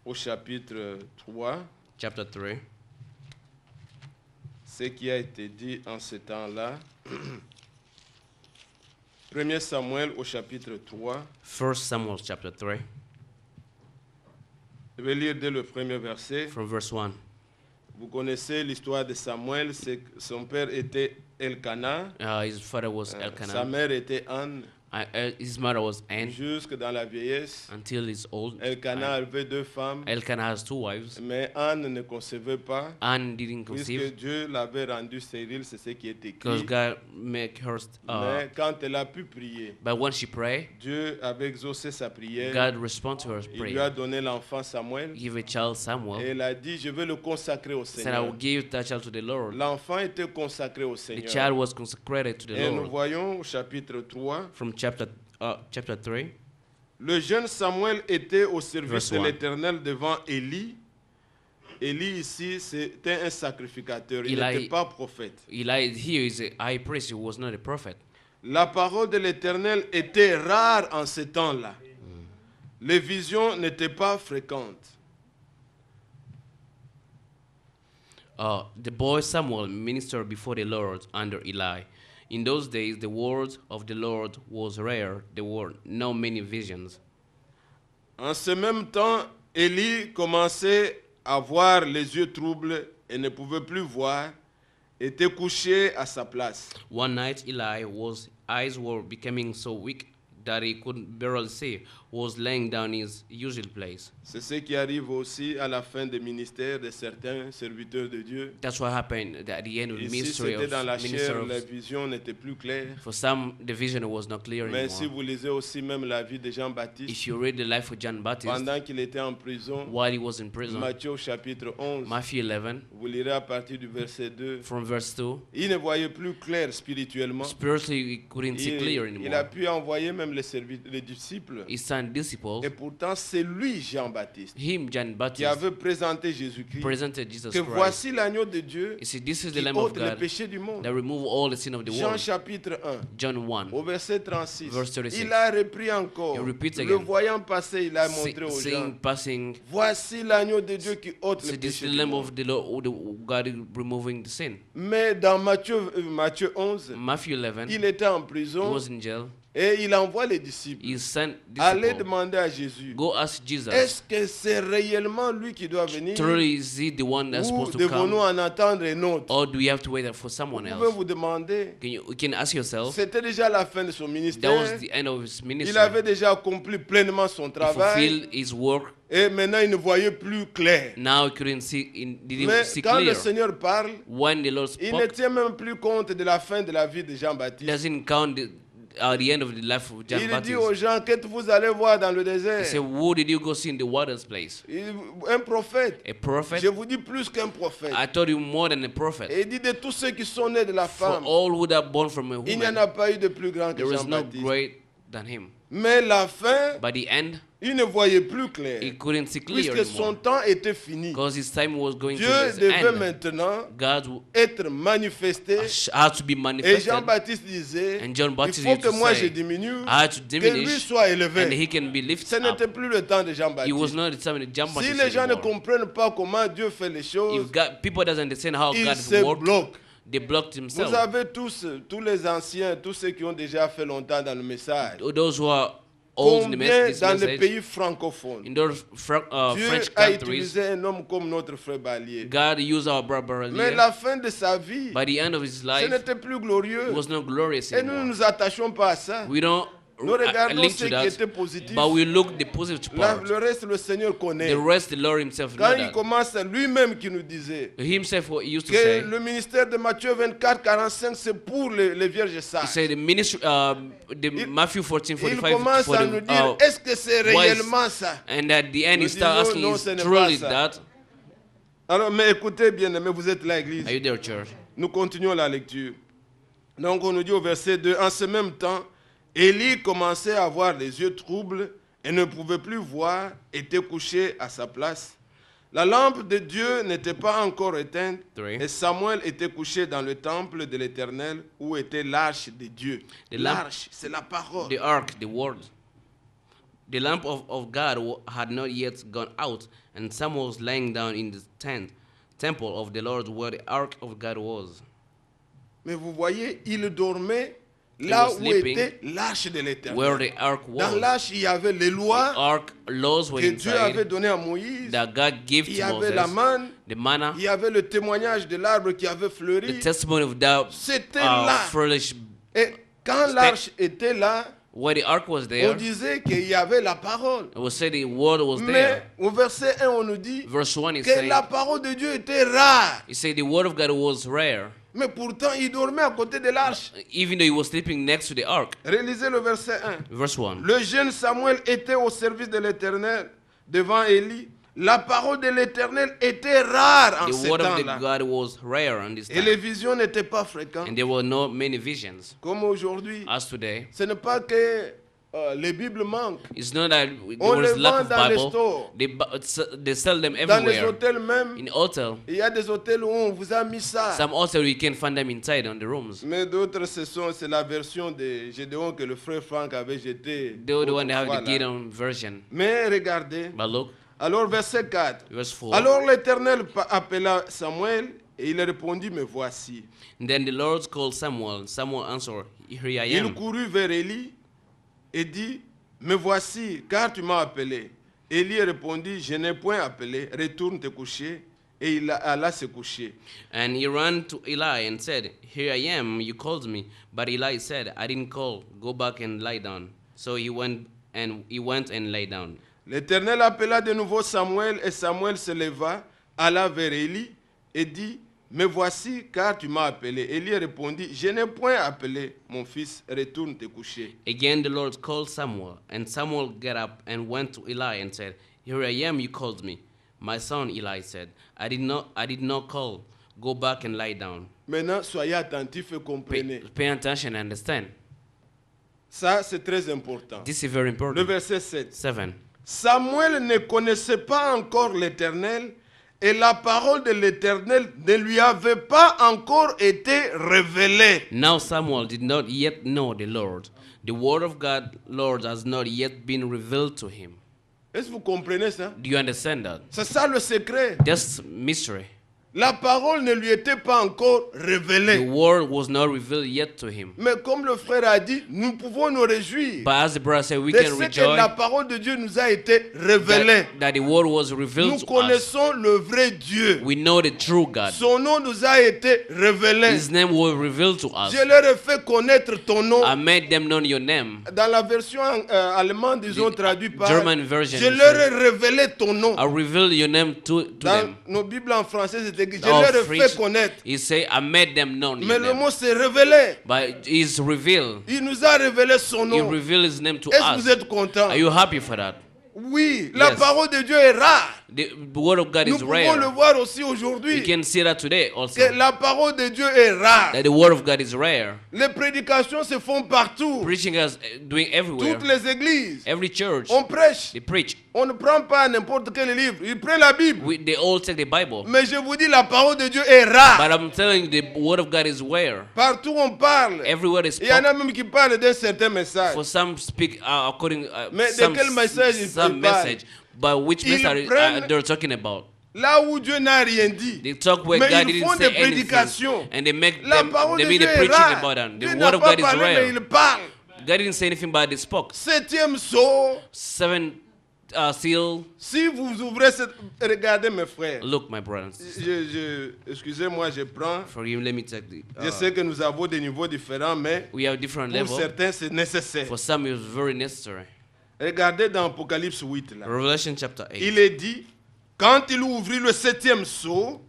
au chapitre 3, chapter 3. ce qui a été dit en ce temps-là. 1 Samuel au chapitre 3. 1 Samuel chapter 3 Je vais lire dès le premier verset. from verse 1. Vous connaissez l'histoire de Samuel, c'est que son père était Elkanah, His father was sa Elkanah. mère était Anne, His mother was Anne jusque dans la vieillesse. until he's old. Elkanah avait deux femmes, Elkanah has two wives. mais Anne ne concevait pas, Anne didn't puisque conceive Dieu l'avait rendue stérile, c'est ce qui est because écrit. God make her. Mais quand elle a pu prier, But when she prayed, Dieu avait exaucé sa prière. God responded to her Il lui a prayer. donné l'enfant Samuel Give a child et Samuel. elle a dit, je vais le consacrer au Said, I will Seigneur. give that child to the Lord. L'enfant était consacré au The Seigneur. child was consecrated to the Et nous Lord. voyons au chapitre 3, From chapter 3. le jeune Samuel était au service Verse de 1. l'Éternel devant Élie. Élie ici, c'était un sacrificateur, il Eli- n'était pas prophète. Eli here is a high priest. He was not a prophet. La parole de l'Éternel était rare en ce temps-là. Les visions n'étaient pas fréquentes. The boy Samuel ministered before the Lord under Eli. In those days, the word of the Lord was rare. There were not many visions. En ce même temps, Élie commençait à avoir les yeux troubles et ne pouvait plus voir, était couché à sa place. One night, Eli's eyes were becoming so weak that he could barely see, was laying down in his usual place. C'est ce qui arrive aussi à la fin des ministères de certains serviteurs de Dieu. That's what happened at the end of the Ici, ministry c'était of dans la minister chair, of. la vision n'était plus claire. For some, the vision was not clear Mais si anymore. vous lisez aussi même la vie de Jean-Baptiste, If you read the life of John Baptist, pendant qu'il était en prison, while he was in prison, Matthieu au chapitre 11, Matthew 11, vous lirez à partir du verset 2, from verse 2, il ne voyait plus clair spirituellement. spiritually he couldn't see clear Il a anymore. pu envoyer même les disciples. His son disciples, Et pourtant, c'est lui, Jean-Baptiste, him, John qui Baptist, avait présenté Jésus-Christ. presented Jesus Que Christ. voici l'agneau de Dieu You see, this is the qui Lamb of ôte les God péchés du monde. that remove all the sin of the Jean world. chapitre 1, John 1, au verset 36. Verse 36. Il a repris encore. He repeats Le again. voyant passer, il a montré aux gens. saying, passing, Voici l'agneau de Dieu qui ôte so les this is péchés the du Lamb monde. of the Lord, God is removing the sin. Mais dans Matthieu 11, Matthew 11, il était en he prison was in jail. et il envoie les disciples. He sent Allez disciples, demander à Jésus, go ask Jesus, est-ce que c'est réellement lui qui doit venir truly is he the one that's ou supposed to devons-nous come, en attendre un autre? or do we have to wait for Vous someone pouvez else? vous demander. You can ask yourself. C'était déjà la fin de son That ministère. was the end of his Il ministry. avait déjà accompli pleinement son He travail. fulfilled his work Et maintenant, il ne voyait plus clair. Now he couldn't see, didn't Mais see quand le clear. Seigneur parle, When the Lord il ne spoke, tient même plus compte de la fin de la vie de he Jean-Baptiste. doesn't count the end of the life of John Il dit aux Baptist. gens, qu'est-ce que vous allez voir dans le He said, désert? who did you go see in the waters place? Un prophète. A prophet? Je vous dis plus qu'un prophète. I told you more than a prophet. Et il dit de tous ceux qui sont nés de la For femme, all who are born from a il n'y en woman, a pas eu de plus grand que there is no Jean-Baptiste. great than him. Mais la fin, By the end, il ne voyait plus clair. he couldn't see clear Puisque son anymore. temps était fini. Because his time was going Dieu to his devait end. maintenant God être manifesté. had to be Et manifested. Jean-Baptiste disait, And John il Baptist faut used que to moi je say, diminue, I had to que lui diminish soit and élevé. he can be Ce lifted up. n'était plus le temps de It was Jean-Baptiste. not the time of John Si Baptist les gens ne anymore. comprennent pas comment Dieu fait les choses, If God, people doesn't understand how ils God se works, bloquent. they blocked Vous themselves. avez tous les anciens, tous ceux qui ont déjà fait longtemps dans le message. Those who are old in the Combien this dans les message, pays francophones, in those Dieu French a countries, utilisé un homme comme notre frère Balier. God used our brother Mais here. la fin de sa vie, By the end of his ce life, n'était plus it glorieux. was not glorious Et nous ne anymore. nous attachons pas à ça. We don't Nous regardons link ce to qui that, était positif. but we look the positive part. Le reste, le Seigneur connaît. The rest, the Lord himself Quand knows il that. commence, lui-même qui nous disait Himself what he used to que say. le ministère de Matthieu 24, 45, c'est pour les vierges He sages. said the ministry, Matthew 14, Il 45 commence for à nous the, dire, est-ce que c'est wise. réellement ça? and at the end he Nous starts disons, asking, non, is ce n'est truly pas ça. that? Alors, mais écoutez bien, mais vous êtes là, Église. Are you there, church? Nous continuons la lecture. Donc on nous dit au verset 2, en ce même temps, Élie commençait à avoir les yeux troubles et ne pouvait plus voir, était couché à sa place. La lampe de Dieu n'était pas encore éteinte Three. et Samuel était couché dans le temple de l'Éternel où était l'arche de Dieu. The lamp- L'arche, c'est la parole. The ark, the word. The lamp of God had not yet gone out, and Samuel was lying down in the temple of the Lord where the ark of God was. Mais vous voyez, il dormait là was où sleeping était l'arche de Where l'Éternel. the ark Dans was. l'arche, il y avait les The lois ark laws were que Dieu avait inside données à Moïse. that God gave Il y to avait la Moses. manne, The manna, il y avait le témoignage de l'arbre qui avait the fleuri. testimony of that C'était là. foolish. Et quand l'arche était là, Where the ark was on there, disait qu'il y avait la parole. it was said the word was Mais there. au verset 1, on nous dit Verse 1 is que saying, la parole de Dieu était rare. he said the word of God was rare, Mais pourtant, il dormait à côté de l'arche. even though he was sleeping next to the ark. Relisez le verset 1. Verse 1. Le jeune Samuel était au service de l'Éternel devant Élie. La parole de l'Éternel était rare en The ce word of the temps-là. God was rare on this Et les time, visions n'étaient pas fréquentes. and there were not many visions Comme aujourd'hui. as today. Ce n'est pas que les Bibles manquent. It's not that there On was les lack vend of dans les Bible. stores. They sell them Dans les everywhere. hôtels même, In hotel, il y a des hôtels où on vous a mis ça. some hotel you can find them inside on the rooms. Mais d'autres, c'est la version de Gédéon que le frère Franck avait jeté. They were the one that have the autrefois, là. Gideon version. Mais regardez, But look, alors verset 4. verse 4. Alors l'Éternel appela Samuel et il répondit, me voici. And then the Lord called Samuel. Samuel answered, Here I Il am. courut vers Élie et dit, me voici, car tu m'as appelé. Élie répondit, je n'ai point appelé, retourne te coucher. Et il alla se coucher. And he ran to Eli and said, Here I am, you called me. But Eli said, I didn't call, go back and lie down. So he went and lay down. L'Éternel appela de nouveau Samuel et Samuel se leva, alla vers Élie et dit, me voici car tu m'as appelé. Élie répondit, je n'ai point appelé, mon fils, retourne te coucher. Again the Lord called Samuel, and Samuel got up and went to Eli and said, Here I am, you called me. My son, Eli said, I did not call. Go back and lie down. Maintenant, soyez attentifs et comprenez. Pay attention and understand. Ça, c'est très important. This is very Le important. verset 7. 7. Samuel ne connaissait pas encore l'Éternel et la parole de l'Éternel ne lui avait pas encore été révélée. Now Samuel did not yet know the Lord. The word of God, Lord, has not yet been revealed to him. Est-ce que vous comprenez ça? Do you understand that? C'est ça le secret. That's mystery. La parole ne lui était pas encore The révélée. word was not revealed yet to him. Mais comme le frère a dit, nous pouvons nous réjouir But as the brother said, we de can ce que rejoice la parole de Dieu nous a été révélée. that the word was revealed Nous to us. connaissons le vrai Dieu. We know the true God. Son nom nous a été révélé. His name was revealed to us. Je leur ai fait connaître ton nom. I made them know your name. Dans la version allemande, ils ont traduit par German version je leur ai révélé ton nom. I revealed your name to Dans them. nos Bibles en français, c'était que je Our leur ai French, fait connaître. he say, I made them know Mais your le name. mot s'est révélé. But he's revealed. Il nous a révélé son He nom. revealed his name to Est-ce que vous us. êtes contents? Are you happy for that? Oui, la Yes. parole de Dieu est rare. The word of God Nous is pouvons le rare. voir aussi We aujourd'hui. can see that today also. Que la parole de Dieu est rare. That the word of God is rare. Les prédications se font partout. Preaching is doing everywhere. Toutes les églises. Every church, On prêche. they preach. On ne prend pas n'importe quel livre. Il prend la Bible. They all take the Bible. Mais je vous dis, la parole de Dieu est rare. But I'm telling you, the word of God is rare. Partout on parle. Everywhere is Il y en a spoken. même qui parlent d'un certain message. For some speak according Mais de some, quel message ils some parlent? message. But which Ils message prennent- they're talking about? Là où Dieu n'a rien dit. They talk where Mais God ils didn't font say des anything, prédications. and they make La them, parole they de make Dieu the est preaching rare. about them. The Dieu word n'a of pas God is parlé, mais rare. il parle. God didn't say anything, but they spoke. Septième saut. Seven seal. Si vous ouvrez cette... Regardez mes frères. Look, my brothers. Excusez-moi, je prends. Forgive me, let me take the. Je sais que nous avons des niveaux différents, mais We have different pour levels. certains, c'est nécessaire. For some, it's very necessary. Regardez dans Apocalypse 8, là. Revelation chapter 8. Il est dit, quand il ouvrit le septième sceau,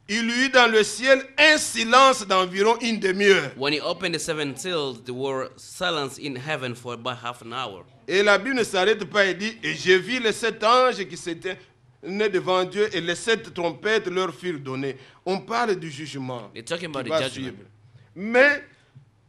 il y eut dans le ciel un silence d'environ une demi-heure. When he opened the seven seals, there were silence in heaven for about half an hour. Et la Bible ne s'arrête pas et dit, et j'ai vu les 7 anges qui s'étaient nés devant Dieu et les 7 trompettes leur furent données. On parle du jugement They're talking about qui the va judgment. suivre. Mais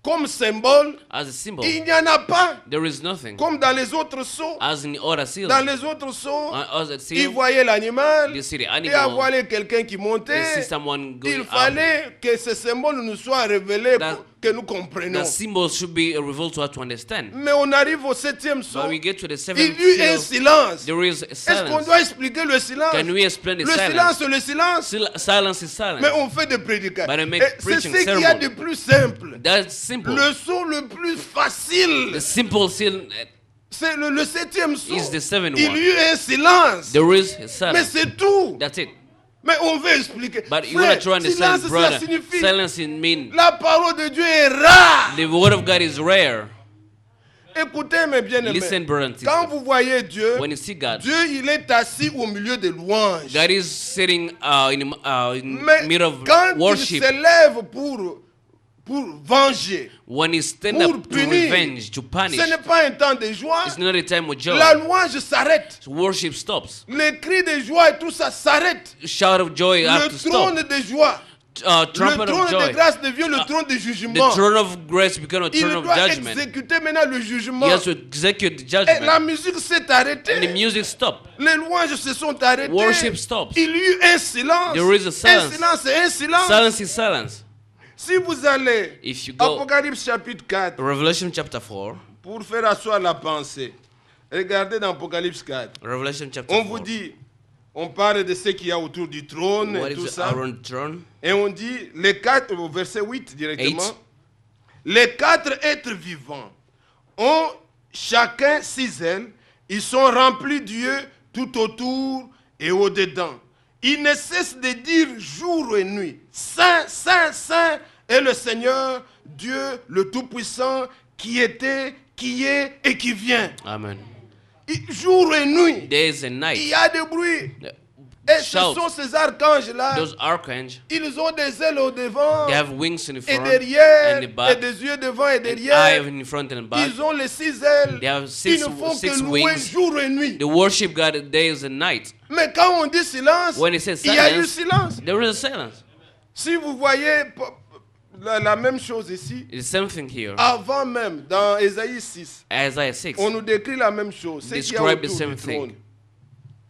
comme symbole, As a symbol, il n'y en a pas. there is nothing. Comme dans les autres sceaux. As in the other seals, Dans les autres sceaux, as a ils seal, voyaient l'animal they see the et animal, voyaient quelqu'un qui they montait. see someone going Il up. fallait que ce symbole nous soit révélé That- pour que nous comprenions. The symbol should be revealed to us to understand. Mais on arrive au septième saut. But we get to the Il seventh y eut un seal, silence. there is a Est-ce qu'on silence. doit expliquer le silence? Can we explain the Le silence? silence, le silence. Silence is silence. Mais on fait des prédications. But I make Et c'est preaching ce qu'il y a sermon. de plus simple. That's simple. Le saut le plus facile, The simple seal, c'est le septième saut. is the seventh Il one. y eut un silence. There is a Mais silence. c'est tout. That's it. Mais on veut expliquer. But you Frère, want to try to understand, silence, brother. ça signifie Silence in mean la parole de Dieu est rare. the word of God is rare. Écoutez mes bien-aimés. Listen, brother and Quand sister. vous voyez Dieu, When you see God, Dieu il est assis au milieu des louanges. God is sitting in Mais middle of quand il worship. s'élève pour venger, When he stand pour up to punir, revenge, to punish, ce n'est pas un temps de joie. it's not a time of joy. La louange s'arrête. Worship stops. Les cris de joie et tout ça s'arrête. Shout of joy have Le to trône stop. de joie, le Trumpet trône of de joy. grâce devient le trône de The jugement. throne of grace becomes a Il throne of doit judgment. exécuter maintenant le jugement. He has to execute the Et judgment. la musique s'est And the arrêtée. music stopped. Les louanges se sont arrêtées. Worship stops. Il y eut un silence. There is a silence. Un silence et un silence. Silence is silence. Si vous allez, If you go, Apocalypse chapitre 4, Revelation chapter 4, pour faire asseoir la pensée, regardez dans Apocalypse 4. Revelation chapter On 4. vous dit, on parle de ce qu'il y a autour du trône What et tout is ça. around the throne? Et on dit, les quatre, au verset 8 directement, 8. les 4 êtres vivants ont chacun 6 ailes, ils sont remplis d'yeux tout autour et au-dedans. Ils ne cessent de dire jour et nuit, Saint, Saint, Saint est le Seigneur, Dieu le Tout-Puissant, qui était, qui est et qui vient. Amen. Jour et nuit, Days and il night. y a des bruits. Et ce Shout. sont ces archanges-là. Those archangels, Ils ont des ailes au devant they have wings in the et front derrière and the et back, des yeux devant et and eye derrière. in front and back. Ils ont les 6 ailes. They have Ils ne font six que louer wings. jour et nuit. They worship God days and nights. Mais quand on dit silence, When it says il y a eu silence, silence. there is a silence. Si vous voyez la même chose ici, It's the same thing here. avant même, dans Ésaïe 6, Isaiah 6. on nous décrit la même chose. C'est qu'il y a Describe the autour same du trône. thing.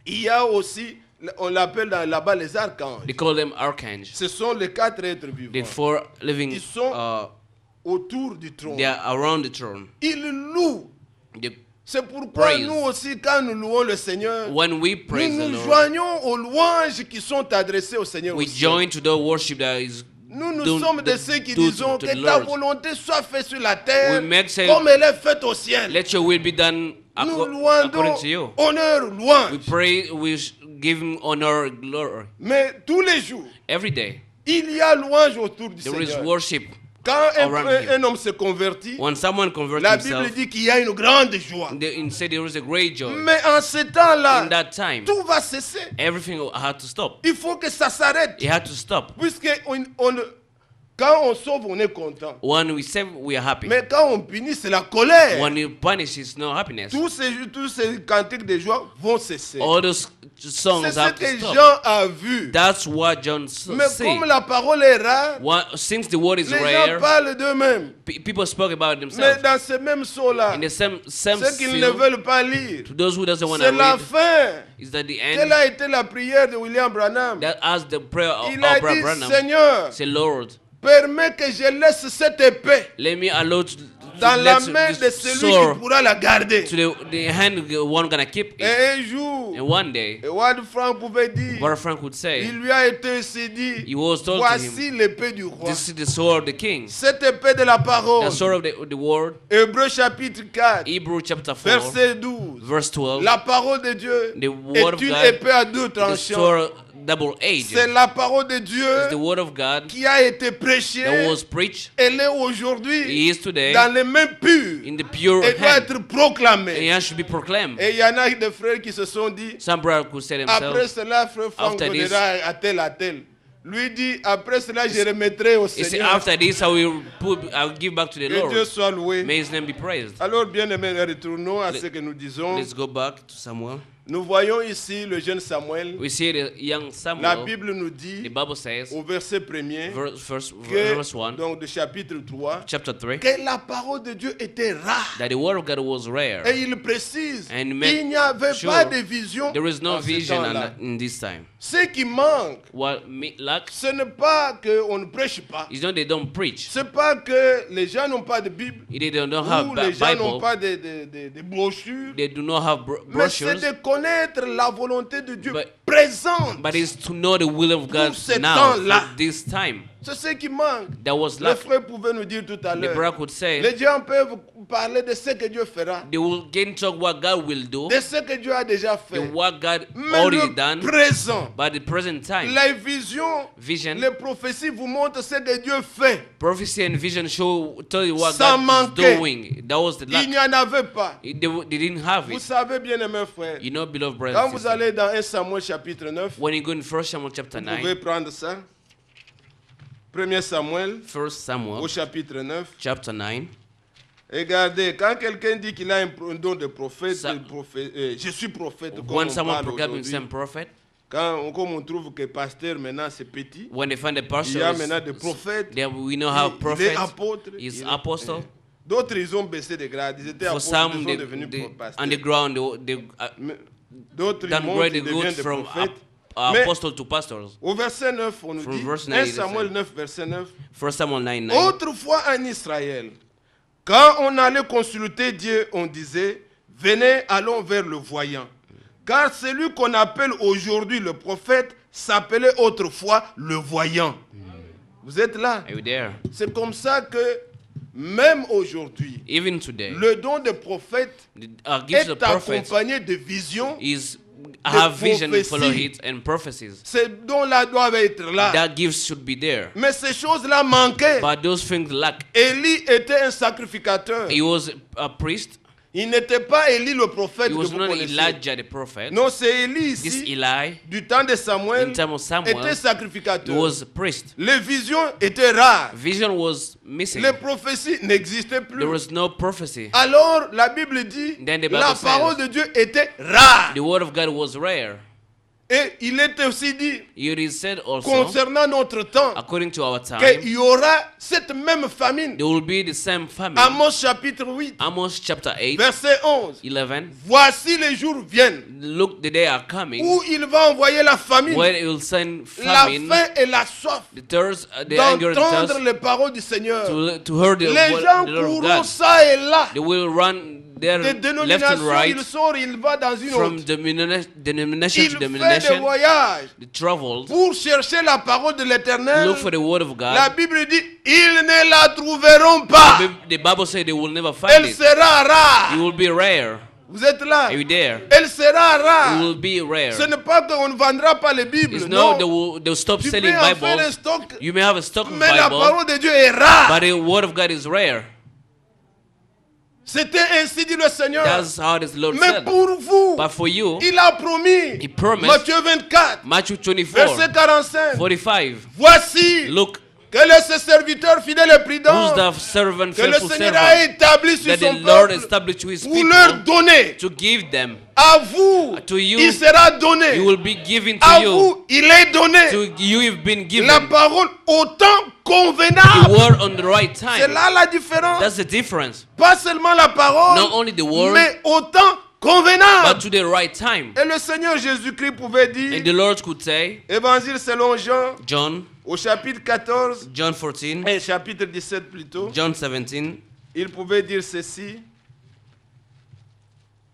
Il y a aussi, on l'appelle là-bas les archanges. They call them archangels. Ce sont les 4 êtres The vivants four living, Ils sont autour du trône. they are around the throne. Ils louent They C'est pourquoi praise. nous aussi, quand nous louons le Seigneur, When we praise nous the nous Lord, joignons aux louanges qui sont adressées au Seigneur. we aussi. join to the worship that is Nous do- sommes de do- ceux qui do disons to que the ta Lord. volonté soit faite sur la terre We make say, comme elle est faite au ciel. let your will be done Nous according louons to you. honneur, We louange. pray, give him honor, glory. Mais tous les jours, Every day, il y a louange autour du there is Seigneur. worship. Quand around him. un homme se convertit, When someone converts la Bible himself, dit qu'il y a une grande joie. they say there is a great joy. Mais en ce In temps-là, that time, tout va cesser. everything had to stop. Il faut que ça s'arrête. It had to stop. Puisque quand on sauve, on est content. When we save, we are happy. Mais quand on punit, c'est la colère. When you punish, it's no happiness. Tous ces cantiques de joie vont cesser. All those songs C'est ce have to que stop. Jean a vu. That's what John Mais said. comme la parole est rare, Since the word is les gens rare, parlent d'eux-mêmes. people spoke about Mais themselves. dans ce même saut-là, In the same ceux qui ne seal, veulent pas lire, to those who doesn't want c'est to la read, fin. is that the Quelle end? a été la prière de William Branham? That as the prayer of Il a Abraham dit, Branham, Seigneur, say, Lord, permets que je laisse cette épée let me allow dans la let main de this celui sword qui pourra la garder. to the hand of the one gonna keep it. Et un jour, And one day, Edward Frank pouvait dire, what Frank would il say, lui a été ainsi dit, he was told to voici him, l'épée du roi. this is the sword of the king, Cette épée de la parole, the sword of the word. Hébreux chapitre 4, Hebrew chapter 4, verset 12. verse 12, La parole de Dieu the word of est une God, épée à deux the tranchants. sword double-edged. C'est la parole de It's Dieu the word of God qui a été prêchée. that was preached. Elle est He aujourd'hui is today dans les mains pures. in the pure Elle doit hand. être And proclamée. it should be proclaimed. Et il y en a des frères qui se sont dit, Some brother could say après themselves, cela, frère Franck After this- donnera à tel à tel. Lui dit, après cela, je remettrai au he said, Seigneur. after this, I'll give back to the Que Dieu Lord. soit loué. May his name be praised. Alors, bien aimés, retournons à ce que nous disons. Let's go back to Samuel. Nous voyons ici le jeune Samuel. We see the young La Samuel. Bible nous The dit, Bible says, au verset 1er, verse 1, donc de chapitre 3, chapter 3, que la parole de Dieu était rare. that the word of God was rare. Et il précise, And make il n'y avait sure pas de vision There is no en ce vision temps-là. in this time. Ce qui manque, What lack ce n'est pas qu'on ne prêche pas. is not they don't preach. Ce n'est pas que les gens n'ont pas de Bible They don't have ou les gens n'ont Bible. pas de brochures. They do not have Mais c'est brochures. de connaître la volonté de Dieu But- présente. But it's to know the will of God Pour ce now, temps-là. for this time. C'est ce qui manque. That was Les lack. frères pouvaient nous dire tout à The l'heure. brother could say, Les gens peuvent parler de ce que Dieu fera, they will again talk what God will do, de ce que Dieu a déjà fait. and what God Mais already le done, présent, but the present time. les visions, Vision, les prophéties vous montrent ce que Dieu fait. prophecy and vision show tell you what Ça God is manquait. doing. That was the Il lack. n'y en avait pas. They didn't have Vous it. savez, bien aimés frères, You know, beloved brothers quand and vous sisters, allez dans 1 Samuel chapitre 9, when you go in 1 Samuel chapter vous pouvez 9, prendre ça. 1 Samuel 1 Samuel au chapitre 9. chapter 9, Regardez, quand quelqu'un dit qu'il a un don de prophète, Ça- je suis prophète, comme when on someone parle proclaims aujourd'hui. himself prophet, Comme on trouve que pasteur maintenant c'est petit, when they find the il pastor, y a maintenant des prophètes, we know how il est prophet apôtre, is il est- apostle. D'autres ils ont baissé de grade, ils étaient For apôtres, some, ils sont they, devenus pasteurs. underground, they Mais D'autres ils montent, downgrade, ils they go deviennent des from prophètes. Mais- apostle to pastors. Au verset 9, on nous From dit, verse 1 9, Samuel it 9, verset 9, 1 Samuel 9, 9. autrefois en Israël, quand on allait consulter Dieu, on disait, venez, allons vers le voyant. Car celui qu'on appelle aujourd'hui le prophète s'appelait autrefois le voyant. Vous êtes là? Are you there? C'est comme ça que même aujourd'hui, Even today, le don de prophète the gifts of est prophets accompagné de visions. is have vision, prophecies. follow it, and prophecies. Ces dons-là doivent être là. That gifts should be there. Mais ces choses-là manquaient. But those things lack. Élie était un sacrificateur. He was a priest. Il n'était pas Élie le prophète He que was vous not connaissez. Elijah the prophet. Non, c'est Élie This ici, Eli, du temps de Samuel, in time of Samuel, était he sacrificateur. was a priest. Les visions étaient rares. Vision was missing. Les prophéties n'existaient plus. There was no prophecy. Alors, la Bible dit, Then the Bible la says- parole de Dieu était rare. The word of God was rare. Et il est aussi dit, It is said also, concernant notre temps, according to our time, qu'il y aura cette même famine. there will be the same famine. Amos chapitre 8, Amos chapter 8, verset 11. 11. Voici les jours viennent Look, the day are coming où il va envoyer la famine, when it will send la famine, faim et la soif the thirst, the anger, the d'entendre thirst, les paroles du Seigneur. to hear the Les word gens the Lord of courront God. ça et là. They will run they're de left and dénomination, right, il sort, il va dans une from autre. denomination Il to fait des denomination, voyages they traveled, pour chercher la parole de l'Éternel. look for the word of La God. Bible dit, ils ne la trouveront pas. The Bible says they will never find Elle it. sera It rare. will be rare. Vous êtes là? Are you there? Elle sera It rare. will be rare. Ce n'est pas qu'on ne vendra pas les Bibles. It's no, Non. they'll stop Tu selling peux en faire un Bibles. stock, You may have a stock of mais la Bible, parole de Dieu est rare. but the word of God is rare. C'était ainsi dit le Seigneur. That's how the Lord Mais said. pour vous, But for you, il a promis. He promised, Matthieu 24, Matthew 24, verset 45. 45. Voici Look, quel est ce serviteur fidèle et who's prudent the servant, que le faithful Seigneur a servant établi sur that the son Lord peuple established to His pour leur people donner. to give them. À vous, To you, il sera donné. It will be given À to you. vous, il est donné. To you, you've been given La parole au temps the convenable. word on the right C'est time. là la différence. That's the difference. Pas seulement la parole, Not only the word, mais au temps but convenable. to the right time. Et le Seigneur Jésus-Christ pouvait dire, And the Lord could say, Évangile selon Jean, John, au chapitre 14, John 14, et chapitre 17 plutôt, John 17, il pouvait dire ceci.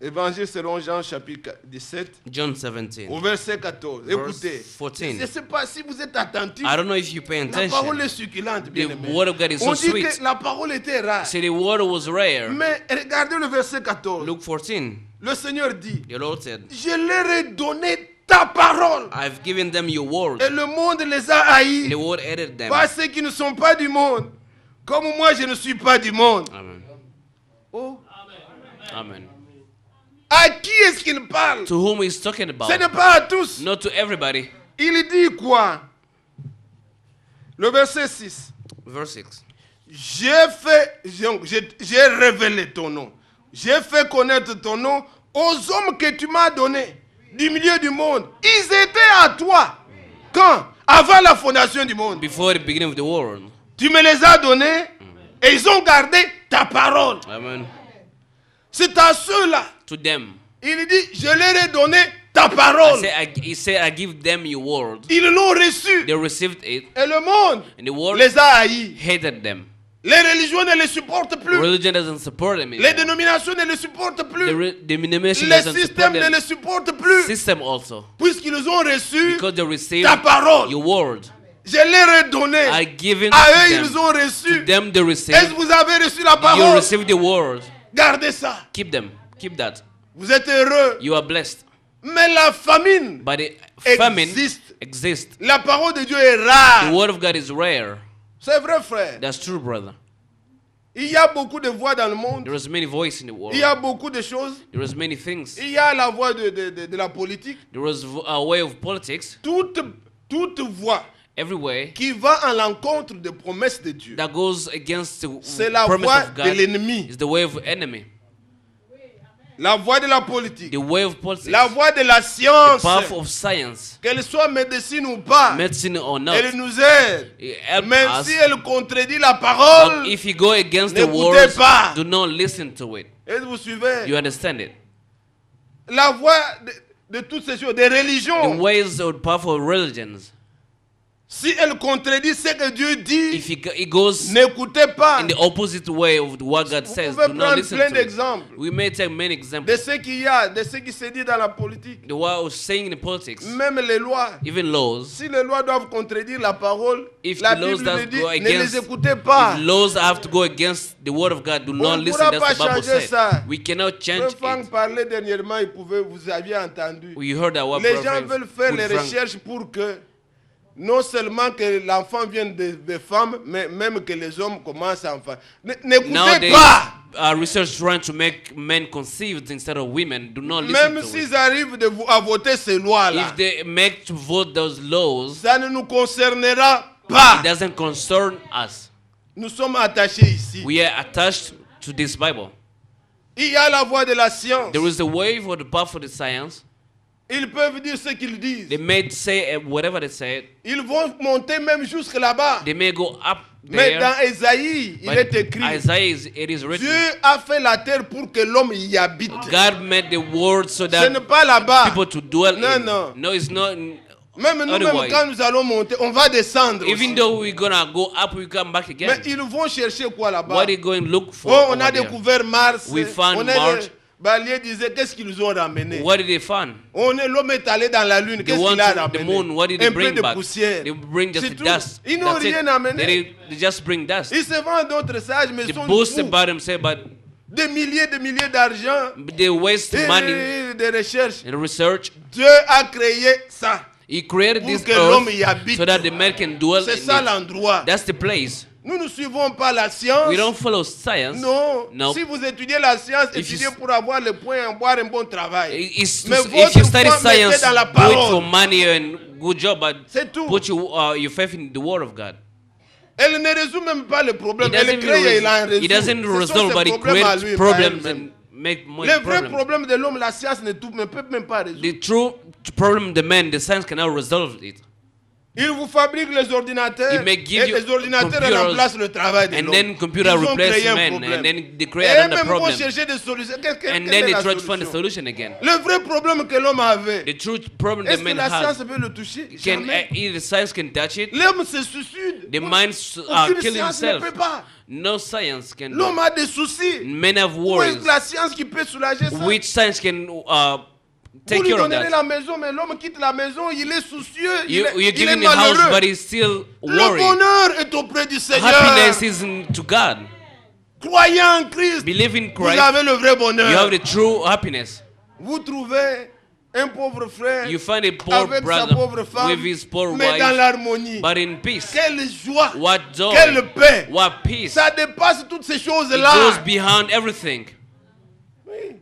Évangile selon Jean, chapitre 17, John 17. au verset 14. Écoutez, 14. je ne sais pas si vous êtes attentifs. I don't know if you pay La parole attention. est succulente, The bien aimé. word of God is so On dit sweet. que la parole était rare. Say the word was rare. Mais regardez le verset 14. Luke 14, Le Seigneur dit, the Lord said, je leur ai donné ta parole. I've given them your word. Et le monde les a haïs. The word aided them. Pas ceux qui ne sont pas du monde. Comme moi, je ne suis pas du monde. Amen. Oh. Amen. À qui est-ce qu'il parle? To whom he's talking Ce about? n'est pas à tous. Not to everybody. Il dit quoi? Le verset 6. Verse 6. J'ai révélé ton nom. J'ai fait connaître ton nom aux hommes que tu m'as donnés du milieu du monde. Ils étaient à toi. Quand? Avant la fondation du monde. Before the beginning of the world. Tu me les as donnés et ils ont gardé ta parole. Amen. C'est à ceux-là. To them. Il dit, je leur ai donné ta parole. He said, I give them your word. Ils l'ont reçu. They received it, Et le monde and the world les a haïs. hated them. Les religions ne les supportent plus. Religion doesn't support them Les anymore. dénominations ne les supportent plus. The denomination Les doesn't support systèmes ne them. les supportent plus. System also. Puisqu'ils ont reçu Because they received ta parole. your word. Je leur ai donné. I give it À to eux, them. ils ont To reçu. them they Est-ce received. que vous avez reçu la You parole? received the word. Gardez ça. Keep them. Keep that. Vous êtes heureux. You are blessed. Mais la famine But the famine exists. La parole de Dieu est The rare. word of God is rare. C'est vrai, frère. That's true, brother. Il y a beaucoup de voix dans le monde. There is many voices in the world. Il y a beaucoup de choses. There is many things. Il y a la voix de la politique. There is a way of politics Toute voix everywhere qui va à l'encontre des promesses de Dieu. that goes against the C'est la promise voix of de God. l'ennemi. Is the way of enemy. La voix de la politique. The way of politics. La voix de la The science. path of science. Qu'elle soit médecine ou pas. Medicine or not. Elle nous aide. It helps Même us. si elle contredit la But parole. if you go against the N'écoutez words, pas. do not listen to it. Est-ce que vous suivez? You understand it? La voix de toutes ces choses, des The religions. ways of powerful religions. Si elle contredit ce que Dieu dit, If it goes n'écoutez pas. in the opposite way of what God Vous says, pouvez do not prendre listen plein to it. d'exemples We may take many de examples. ce qu'il y a, de ce qui se dit dans la politique. The way of saying in politics, Même les lois. even laws, Si les lois doivent contredire la parole, If la the laws Bible that le dit, go ne against- les écoutez pas. if laws have to go against the word of God, do not ne listen. pourra That's the pas Bible changer says. ça. We cannot change Frère Franck it. parlait dernièrement, vous aviez entendu. We heard that what Les Brother gens Frank- veulent faire les Good Frank- recherches pour que non seulement que l'enfant vienne des femmes, mais même que les hommes commencent à enfants. N'écoutez Nowadays, pas. research trying to make men conceived instead of women. Do not listen Même to s'ils it. arrivent à voter ces lois-là, If they make to vote those laws, ça ne nous concernera it pas. doesn't concern us. Nous sommes attachés ici. We are attached to this Bible. Il y a la voix de la science. There is a way for the path for the science. Ils peuvent dire ce qu'ils disent. They may say whatever they say. Ils vont monter même jusque là-bas. They may go up Mais there. dans Ésaïe, il But est écrit, Isaiah, it is written. Dieu a fait la terre pour que l'homme y habite. God made the world so Ce that n'est pas là-bas. people to dwell Non, in. non. No, it's not Même nous-mêmes, Otherwise, quand nous allons monter, on va descendre even aussi. though we're gonna go up, we come back Mais again. ils vont chercher quoi là-bas? What are you going to look for? Oh, on a over there? découvert Mars. We found On est Mars. Balier disait, qu'est-ce qu'ils nous ont ramené? What did they find? L'homme est allé dans la lune, They qu'est-ce went qu'il a to the ramené? moon. What did they Un peu bring de back? poussière. They bring just C'est tout. dust. Ils n'ont That's rien it. amené. They just bring dust. Ils se vendent d'autres sages, mais They sont boast fous. about themselves, but Des milliers d'argent. they waste money Et des recherches. in research. Dieu a créé ça. He created Pour this que l'homme earth y habite. so that the man can dwell C'est in ça it. l'endroit. That's the place. Nous ne suivons pas la science. We don't follow science. Non. No. Si vous étudiez la science, If you étudiez s- pour avoir le point, avoir un bon travail. It's Mais if votre you study foi, mettez science, dans la do it for parole. money and good job, but C'est tout. put your faith in the word of God. Elle ne résout même pas le He problème. Elle doesn't, crée et il en résout. he doesn't Ce sont resolve, ses but he problèmes à creates lui, pas problems elle-même. and make more Le vrai problems. problème de l'homme, la science ne peut même pas résoudre. The true problem of the man, the science cannot resolve it. Il vous fabrique les ordinateurs. He may give Et you les ordinateurs computers, remplacent le travail de and l'homme. then computer Ils ont replace créé un man, problème. and then they Et create eux another même vont problem. chercher des solutions. Quelle And est then they la try to find a solution? solution again. Le vrai problème que l'homme avait, The true problem the est-ce que man la science has, peut le toucher? can Jamais. either science can touch it, L'homme se suicide. the mind Aucune kill science ne himself. peut pas. No science can. L'homme a des soucis. Men have Où est worries. la science qui peut soulager ça? Which science can Vous take lui care of donnerez that? la maison, mais l'homme quitte la maison, il est soucieux, You're il est giving him a house, malheureux. but he's still Le worried. bonheur est auprès du Seigneur. Happiness is to God. Croyez en Christ. Believe in Vous Christ. avez le vrai You bonheur. have the true happiness. Vous trouvez un pauvre frère You find a poor avec sa brother pauvre femme, with his poor mais dans wife, l'harmonie. but in peace. Quelle joie, What joy, quelle paix. what peace. Ça dépasse toutes ces It choses-là. goes beyond everything. Oui.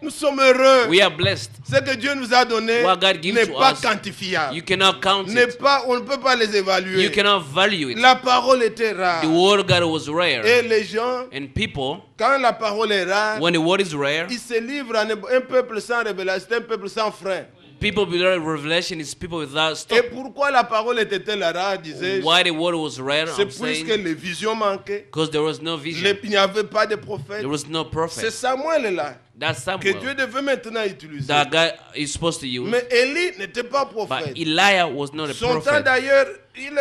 Nous sommes heureux. We are blessed. Ce que Dieu nous a donné What God gives n'est to pas us, quantifiable. You cannot count N'est it. pas, on ne peut pas les évaluer. You cannot value it. La parole était rare. The word of God was rare. Et les gens, And people, quand la parole est rare, when the word is rare, ils se livrent à un peuple sans révélation, un peuple sans frein. people without revelation is people without Et stop. pourquoi la parole était-elle rare, disais-je? Why the word was rare, C'est I'm puisque saying, les visions manquaient. because there was no vision. Il n'y avait pas de prophète. There was no C'est prophet. Samuel là That's que Dieu Samuel devait maintenant utiliser. that God is supposed to use. Mais Élie n'était pas prophète. But Elijah was not a Son temps prophet. d'ailleurs, il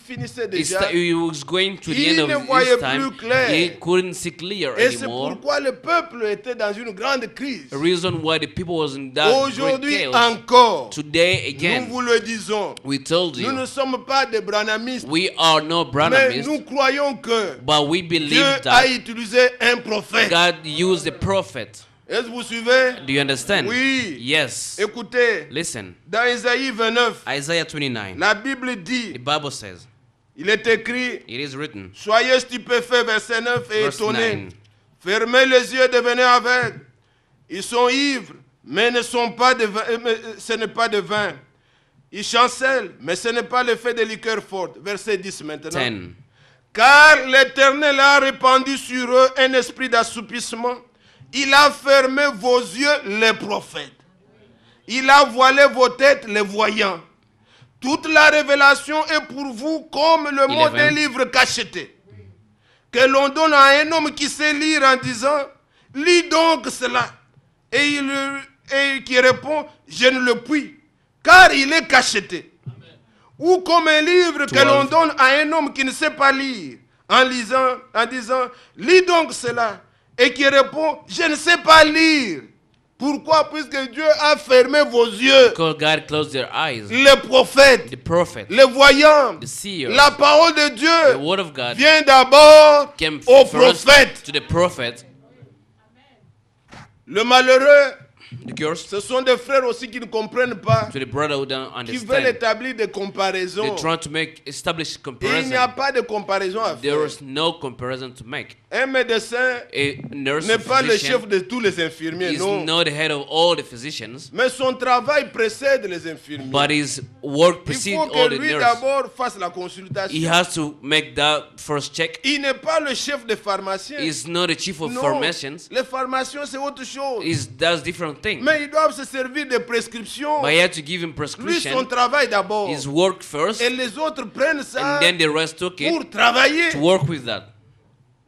finissait déjà. He was going to the Il end ne of voyait his time. plus clair. He couldn't see clear Et c'est anymore. pourquoi le peuple était dans une grande crise. The reason why the people was in that great Aujourd'hui chaos. encore, Today nous again, vous le disons, we told nous ne you, sommes pas des branhamistes, we are no mais Branhamists, nous croyons que but we Dieu believe a that utilisé un prophète. God used the prophet. Est-ce que vous suivez? Do you understand? Oui. Yes. Écoutez, Listen, dans Isaïe 29, Isaiah 29, la Bible the dit, Bible says, il est écrit, it is written, soyez stupéfaits, verset 9, et verse étonnés. 9, Fermez les yeux, devenez aveugles. Ils sont ivres, mais ne sont pas de vin, mais ce n'est pas de vin. Ils chancellent, mais ce n'est pas le fait de liqueur forte. Verset 10 maintenant. 10. Car l'Éternel a répandu sur eux un esprit d'assoupissement. Il a fermé vos yeux, les prophètes. Il a voilé vos têtes, les voyants. Toute la révélation est pour vous comme le mot 11. d'un livre cacheté, que l'on donne à un homme qui sait lire en disant, lis donc cela. Et qui répond, je ne le puis, car il est cacheté. Ou comme un livre que 12. l'on donne à un homme qui ne sait pas lire, en disant, lis donc cela. Et qui répond, je ne sais pas lire. Pourquoi? Puisque Dieu a fermé vos yeux. Because God closed their eyes. Les prophètes, The prophet, les voyants, the seers, la parole de the Dieu word of God vient d'abord came aux first prophètes. to the prophet. Le malheureux, The curse ce sont des frères aussi qui ne comprennent pas, to the brother who don't qui veulent understand. établir des comparaisons. They're trying to establish Et il n'y a comparison. pas de comparaison à There faire. is no comparison to make. Un médecin A nurse n'est pas le physician chef de tous les infirmiers, is non. not the head of all the physicians, Mais son travail précède les infirmiers. but his work Il precedes faut all que the lui nurses. d'abord fasse la He consultation. has to make that first check. Il n'est pas le chef des pharmaciens. He's not the chief of Non, pharmacians. les pharmaciens c'est autre chose. He does different things. Mais ils doivent se servir de prescriptions. But you have to give him Lui, son prescription, travail d'abord. his work first, Et les autres prennent ça and then the rest took pour it travailler. to work with that.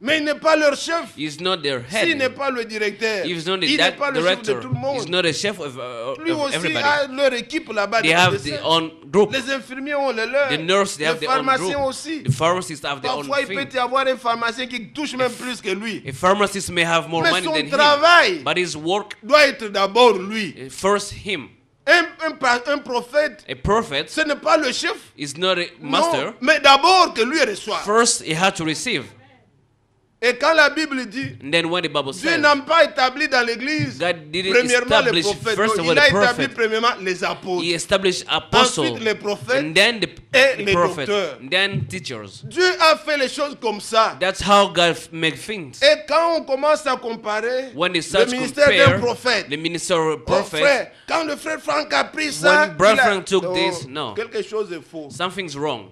Mais il n'est pas leur chef. He's not their S'il n'est head. pas le directeur, He's not the il n'est pas le chef de director. tout le He's monde. not a chef Lui of aussi everybody. a leur équipe là-bas. They de have médecins. their own group. Les infirmiers ont le leur. The nurse, they have Les their own pharmaciens group. aussi. The pharmacists have their own Parfois, il thing. peut y avoir un pharmacien qui touche même plus que lui. A pharmacist may have more Mais money son than travail him, but his work doit être d'abord lui. first him. Un prophète, A prophet ce n'est pas le chef. is not a Non, master. mais d'abord que lui reçoive. First, he had to receive. Et quand la Bible dit, And then when the Bible Dieu says, n'a pas établi dans l'église, God didn't premièrement les establish prophètes, first non, of all il a the établi prophet. premièrement les apôtres. He established apostles, Ensuite les prophètes and then et the les prophet, docteurs. and then teachers. Dieu a fait les choses comme ça. That's how God make things. Et quand on commence à comparer When they le start to ministère d'un compare prophète, the minister of oh, prophet, frère, quand le frère Franck a pris ça, when Brother il a- Frank took Oh, this, no. quelque chose est faux. something's wrong.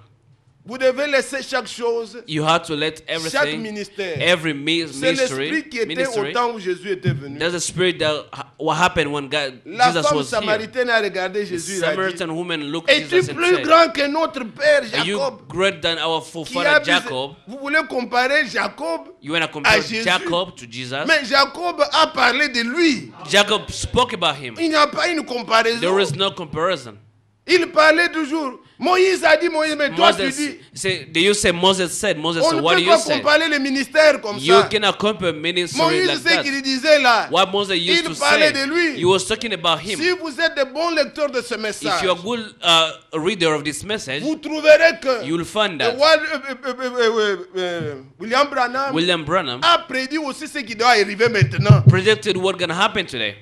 Vous devez laisser chaque chose, You have to let chaque everything, ministère. every C'est l'esprit ministry, qui était au temps où Jésus était venu. There's a spirit that what happened when God, La Jesus femme was here. samaritaine a regardé The Jésus et a dit, Samaritan woman looked at es-tu Jesus and plus said, grand que notre père "Are you Jacob greater than our qui a forefather bus- Jacob?" Vous voulez comparer Jacob? You want to compare Jésus. Jacob to Jesus? Mais Jacob a parlé de lui. Jacob spoke about him. Il n'y a pas une comparaison. There is no comparison. Il parlait toujours. Moïse a dit, Moïse, mais toi tu Moses, dis, do you say Moses said? Moses on said, ne what do peut you pas say? comparer les ministères comme You ça. cannot compare ministry Moïse, like ce qu'il that. disait là, What Moses used il to parlait say, de lui. he was talking about him. Si vous êtes de bons lecteurs de ce message, If you're a good reader of this message, vous trouverez que you'll find that William Branham William Branham a prédit aussi ce qui doit arriver maintenant. predicted what's going to happen today.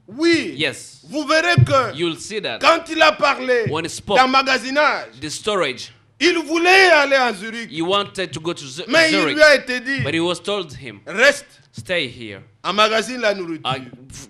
Oui, Yes, vous verrez que you'll see that. quand il a parlé When he spoke, d'emmagasinage, the storage, il voulait aller en Zurich, he wanted to go to mais il Zurich, lui a été dit, but he was told him, reste, stay here. emmagasine la nourriture.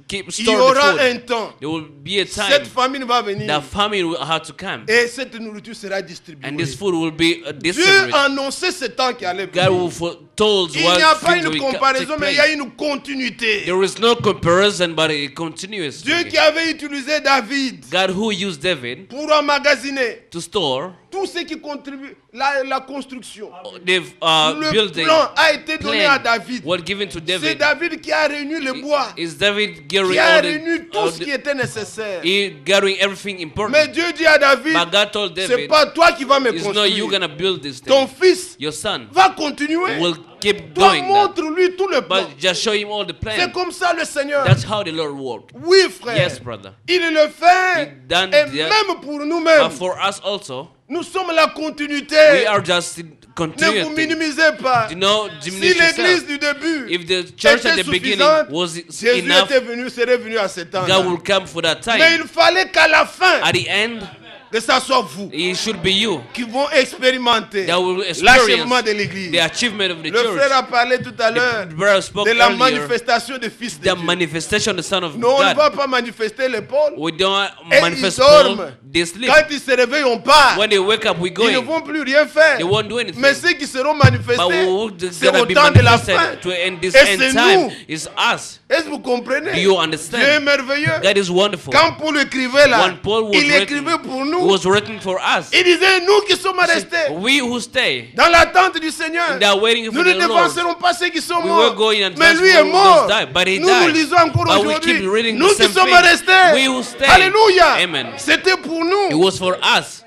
Keep Il y store aura the un food. temps, There will be a cette time famine va venir that famine will have to come, et cette nourriture sera distribuée. and this food will be Dieu distributed. a annoncé ce temps qui allait God will venir. told Il n'y a what pas things une will comparaison, take mais il y a place. une continuité. There is no comparison, but a continuous. Dieu qui avait utilisé David God who used David pour emmagasiner to store tout ce qui contribue, la construction. the Le building plan a été donné à David. was given to C'est David. David qui a réuni le bois, Is David qui gathering a all réuni tout ce qui the était nécessaire. he gathering everything Mais important? Dieu dit à David, But God told c'est David, pas toi qui vas me it's not you construire. gonna build this Ton thing. fils Your son va continuer. will keep Toi, doing that. montre-lui tout le plan. But just show him all the C'est plan. comme ça le Seigneur. That's how the Lord worked. Oui, frère. Yes, brother. Il le fait. He done Et that. même pour nous-mêmes, But for us also, nous sommes la continuité. we are just Ne vous continuing. minimisez pas. Do not Si diminish l'église yourself. du début If the church at était the beginning suffisante, was Jésus enough, était venu, serait venu à ce temps. God will come for that Mais time. il fallait qu'à la fin, At the end, que ça soit vous it should be you qui vont expérimenter that will l'achèvement experience de l'église. the achievement of the Le frère church. a parlé tout à l'heure The brother spoke de la earlier, manifestation du Fils de the Dieu. manifestation of the Son of Non, on ne va God. pas manifester l'épaule. We don't Et manifest ils dorment. Paul, they sleep. Quand ils se réveillent, on part. When they wake up, we Ils ne going. vont plus rien faire. They won't do anything. Mais ceux qui seront But manifestés, who's c'est gonna au be temps de la fin. manifested to end this Et end c'est time nous. is us. Est-ce que vous comprenez? Do you Dieu est understand? merveilleux. God is wonderful. Quand Paul écrivait là, When Paul was il writing, écrivait pour he nous. was writing for us. Il disait, nous qui sommes restés We who stay, dans l'attente du Seigneur, they are waiting nous for ne the Lord. dévancerons pas ceux qui sont We morts. were going and Mais lui est those mort. died, but he Nous nous died. lisons encore But we aujourd'hui. keep reading Nous the qui same sommes thing. restés. We who stay. Alléluia. Amen. C'était pour nous. It was for us.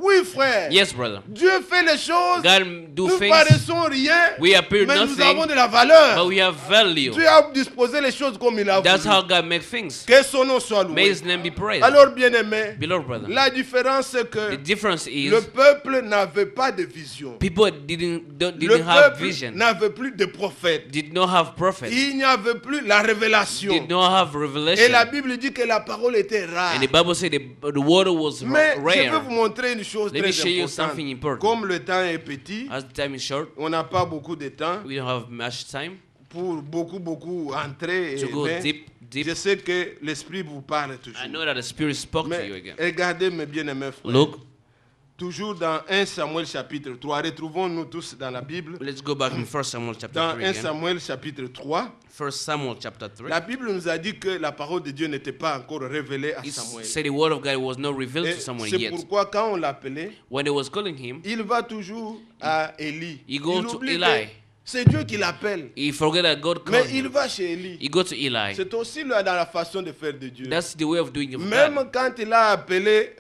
Oui, frère. Yes, brother. Dieu fait les choses. God do Nous things, paraissons rien. we appear Mais nous nothing, avons de la valeur. but we have value. Dieu a disposé les choses comme il a That's voulu. how God makes things. Que son nom soit May loué. His name be praised. Alors, bien-aimé, Beloved brother, la différence c'est que the difference is le peuple n'avait pas de vision. people Le didn't have peuple vision, n'avait plus de prophète. did not have prophets, Il n'y avait plus la révélation. did not have Et revelation. la Bible dit que la parole était rare. And the Bible said the water was Mais je vais rare. vous montrer une chose Let me très show you importante. something important. Comme le temps est petit, As the time is short, on n'a pas beaucoup de temps we don't have much time pour beaucoup entrer. to go mais deep. Je sais que l'Esprit vous parle toujours. I know that the Spirit spoke to you Mais again. regardez mes bien-aimés frères. Look, Toujours dans 1 Samuel chapitre 3. Retrouvons-nous tous dans la Bible. let's go back in 1 Samuel chapter Dans 3 1 again. Samuel chapitre 3, 1 Samuel chapter 3. la Bible nous a dit que la parole de Dieu n'était pas encore révélée à It Samuel. said the word of God was not revealed Et to someone c'est yet. pourquoi quand on l'appelait, When they was calling him, il va toujours à Élie. he goes Il to oublie Eli. que C'est Dieu qui l'appelle. He forget that God Mais called il him. va chez Élie. He go to Eli. C'est aussi là dans la façon de faire de Dieu. That's the way of doing of Même God. quand il a appelé,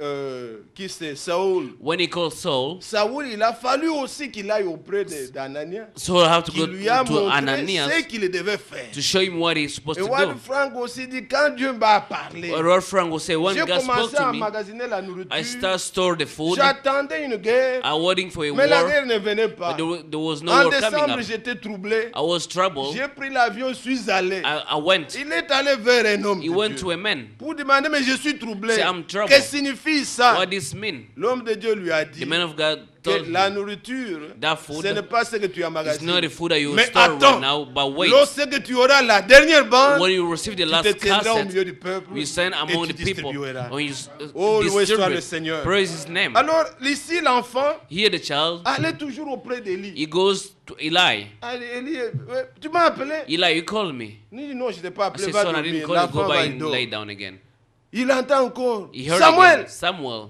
qui c'est, Saoul. When he called Saul, Saoul, il a fallu aussi qu'il aille auprès d'Ananias. Saul have to Qui go lui a to montré Ananias ce qu'il devait faire. to show him what he's supposed Et to Ward do. Frank aussi dit, quand Dieu m'a parlé, Lord Frank will say, when j'ai God spoke commencé to à me, emmagasiner la I nourriture. start store the food. J'attendais une guerre, I'm waiting for a mais la war, guerre ne venait pas. but there was no En war coming décembre, up. j'étais troublé. I was troubled. J'ai pris l'avion, je suis allé. I went. Il est allé vers un homme He de went Dieu to a man. pour demander, mais je suis troublé. Say, I'm troubled. Qu'est-ce que signifie ça? What this mean? L'homme de Dieu lui a dit The man of God que told la him, nourriture, that food ce n'est pas ce que tu it's not emmagasines. the food that you Mais store attends, right now, but wait. lorsque tu auras la dernière bande, When you receive the tu te last tiendras au cassette, milieu du peuple you send et among tu the people. distribueras. When you Oh, loué soit le distribute, Seigneur. praise his name. Alors, ici, l'enfant Here the child, allait toujours auprès d'Élie. he goes to Eli. Élie, tu m'as appelé? Eli, you called me. Il dit non, je ne t'ai pas I appelé, said, va son, I dormir. didn't call you. L'enfant Go va, by il and dort. lay down again. Il entend encore. He heard Samuel. again, Samuel.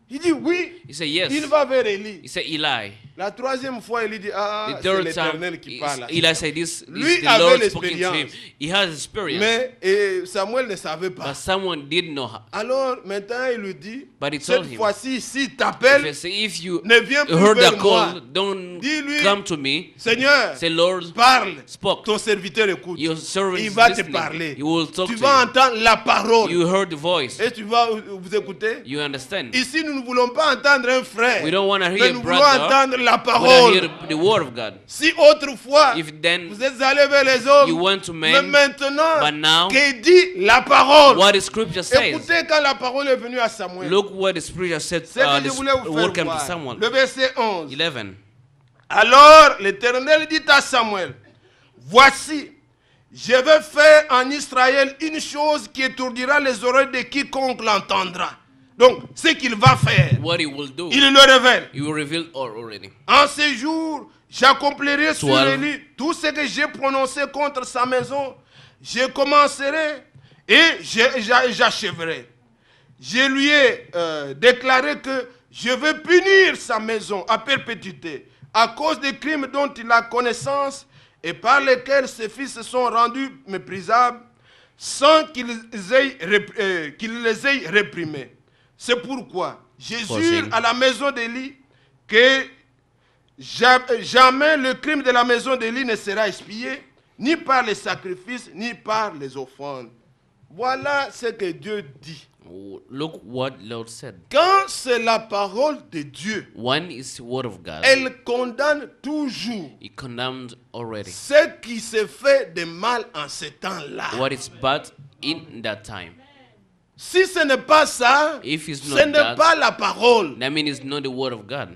Il dit oui. He said, yes. Il va vers Élie. He said, Eli. La troisième fois, il dit ah, The c'est third l'Éternel time, qui parle. Eli said, this Lui is the avait Lord speaking to him. l'expérience. He has experience. Mais Samuel ne savait pas. But someone did know her. Alors maintenant, il lui dit But he told cette him, fois-ci, s'il t'appelle, if you ne viens plus heard vers the moi. call, don't Dis-lui, come to me. Seigneur, Say, Lord, parle. spoke. Ton serviteur écoute. Your servant Il is va te listening. parler. He will talk Tu to vas you. entendre la parole. You heard the voice. Et tu vas vous écouter. You understand? Ici, nous ne voulons pas entendre un frère. We don't want to Mais hear a nous voulons brother. entendre la We want to parole. hear the word of God. Si autrefois, If then vous êtes allés vers les hommes, you went to mais men, maintenant, but now, que dit la parole? what the scripture says. Écoutez quand la parole est venue à Samuel. Look what the scripture said. C'est que je The voulais vous word faire came to voir. Samuel. Le verset 11. 11. Alors l'Éternel dit à Samuel, voici, je vais faire en Israël une chose qui étourdira les oreilles de quiconque l'entendra. Donc, ce qu'il va faire, What he will do, il le révèle. he will reveal already. En ces jours, j'accomplirai sur 12. Élie tout ce que j'ai prononcé contre sa maison. Je commencerai et j'achèverai. Je lui ai déclaré que je vais punir sa maison à perpétuité à cause des crimes dont il a connaissance et par lesquels ses fils se sont rendus méprisables sans qu'il les ait réprimés. C'est pourquoi Jésus à la maison d'Élie que jamais le crime de la maison d'Élie ne sera expié, ni par les sacrifices, ni par les offrandes. Voilà ce que Dieu dit. Look what Lord said. Quand c'est la parole de Dieu, One is the word of God. elle condamne toujours He condemned already. ce qui se fait de mal en ce temps-là. What is bad in that time. Si ce n'est pas ça, If it's ce not n'est that, pas la parole. that means it's not the word of God.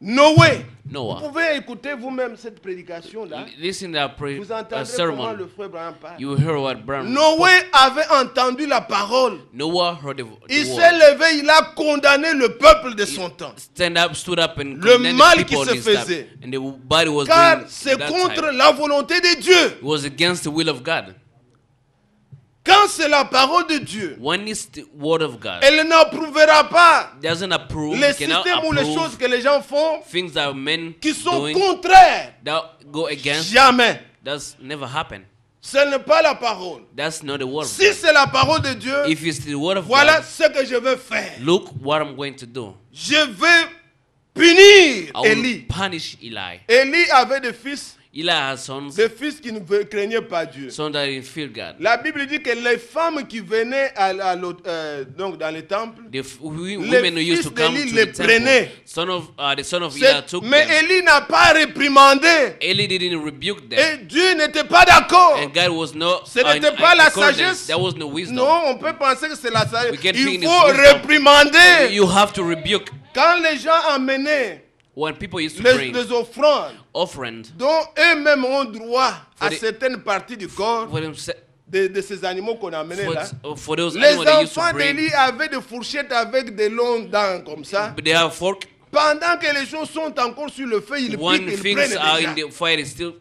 Noé, vous Noah. pouvez écouter vous-même cette prédication-là. Listen to Vous entendrez comment sermon. le frère Abraham parle. You hear what Brown Noé avait entendu la parole. Noah heard the Il word. s'est levé, il a condamné le peuple de son temps. Stood up and Le condemned mal the qui people se in his time. faisait. And the body was Car doing c'est that contre time. la volonté de Dieu. It was against the will of God. Quand c'est la parole de Dieu, When is the word of God? elle n'approuvera pas Doesn't approve, les cannot systèmes ou les choses approve que les gens font things that men qui sont doing contraires. that go against. Jamais. That's never happened. Ce n'est pas la parole. That's not the word of Si God. c'est la parole de Dieu, If it's the word of voilà God, ce que je vais faire. look what I'm going to do. Je vais punir I will Élie. punish Eli. Élie avait des fils Eli has sons, qui ne craignaient pas Dieu. sons that didn't fear God. La Bible dit que les femmes qui venaient donc dans les temples, Women who used to fils come d'Élie to les the temple, prenaient. the son of Eli took mais them. Élie n'a pas réprimandé. Eli didn't rebuke them. Et Dieu n'était pas d'accord. And God was not Ce n'était pas la sagesse. There was no wisdom. Non, on peut penser que c'est la sagesse. We can Il think faut it's wisdom. réprimander. You have to rebuke. Quand les gens amenaient When people used to les bring offrandes offerings dont eux-mêmes ont droit à the- certaines parties du corps for, them, de ces animaux qu'on amenait là, for those les animals they used to enfants bring, d'Élie avaient des fourchettes avec des longues dents comme ça. but they have fork. Pendant que les choses sont encore sur le feu, ils When piquent, ils things prennent are déjà. in the fire, they still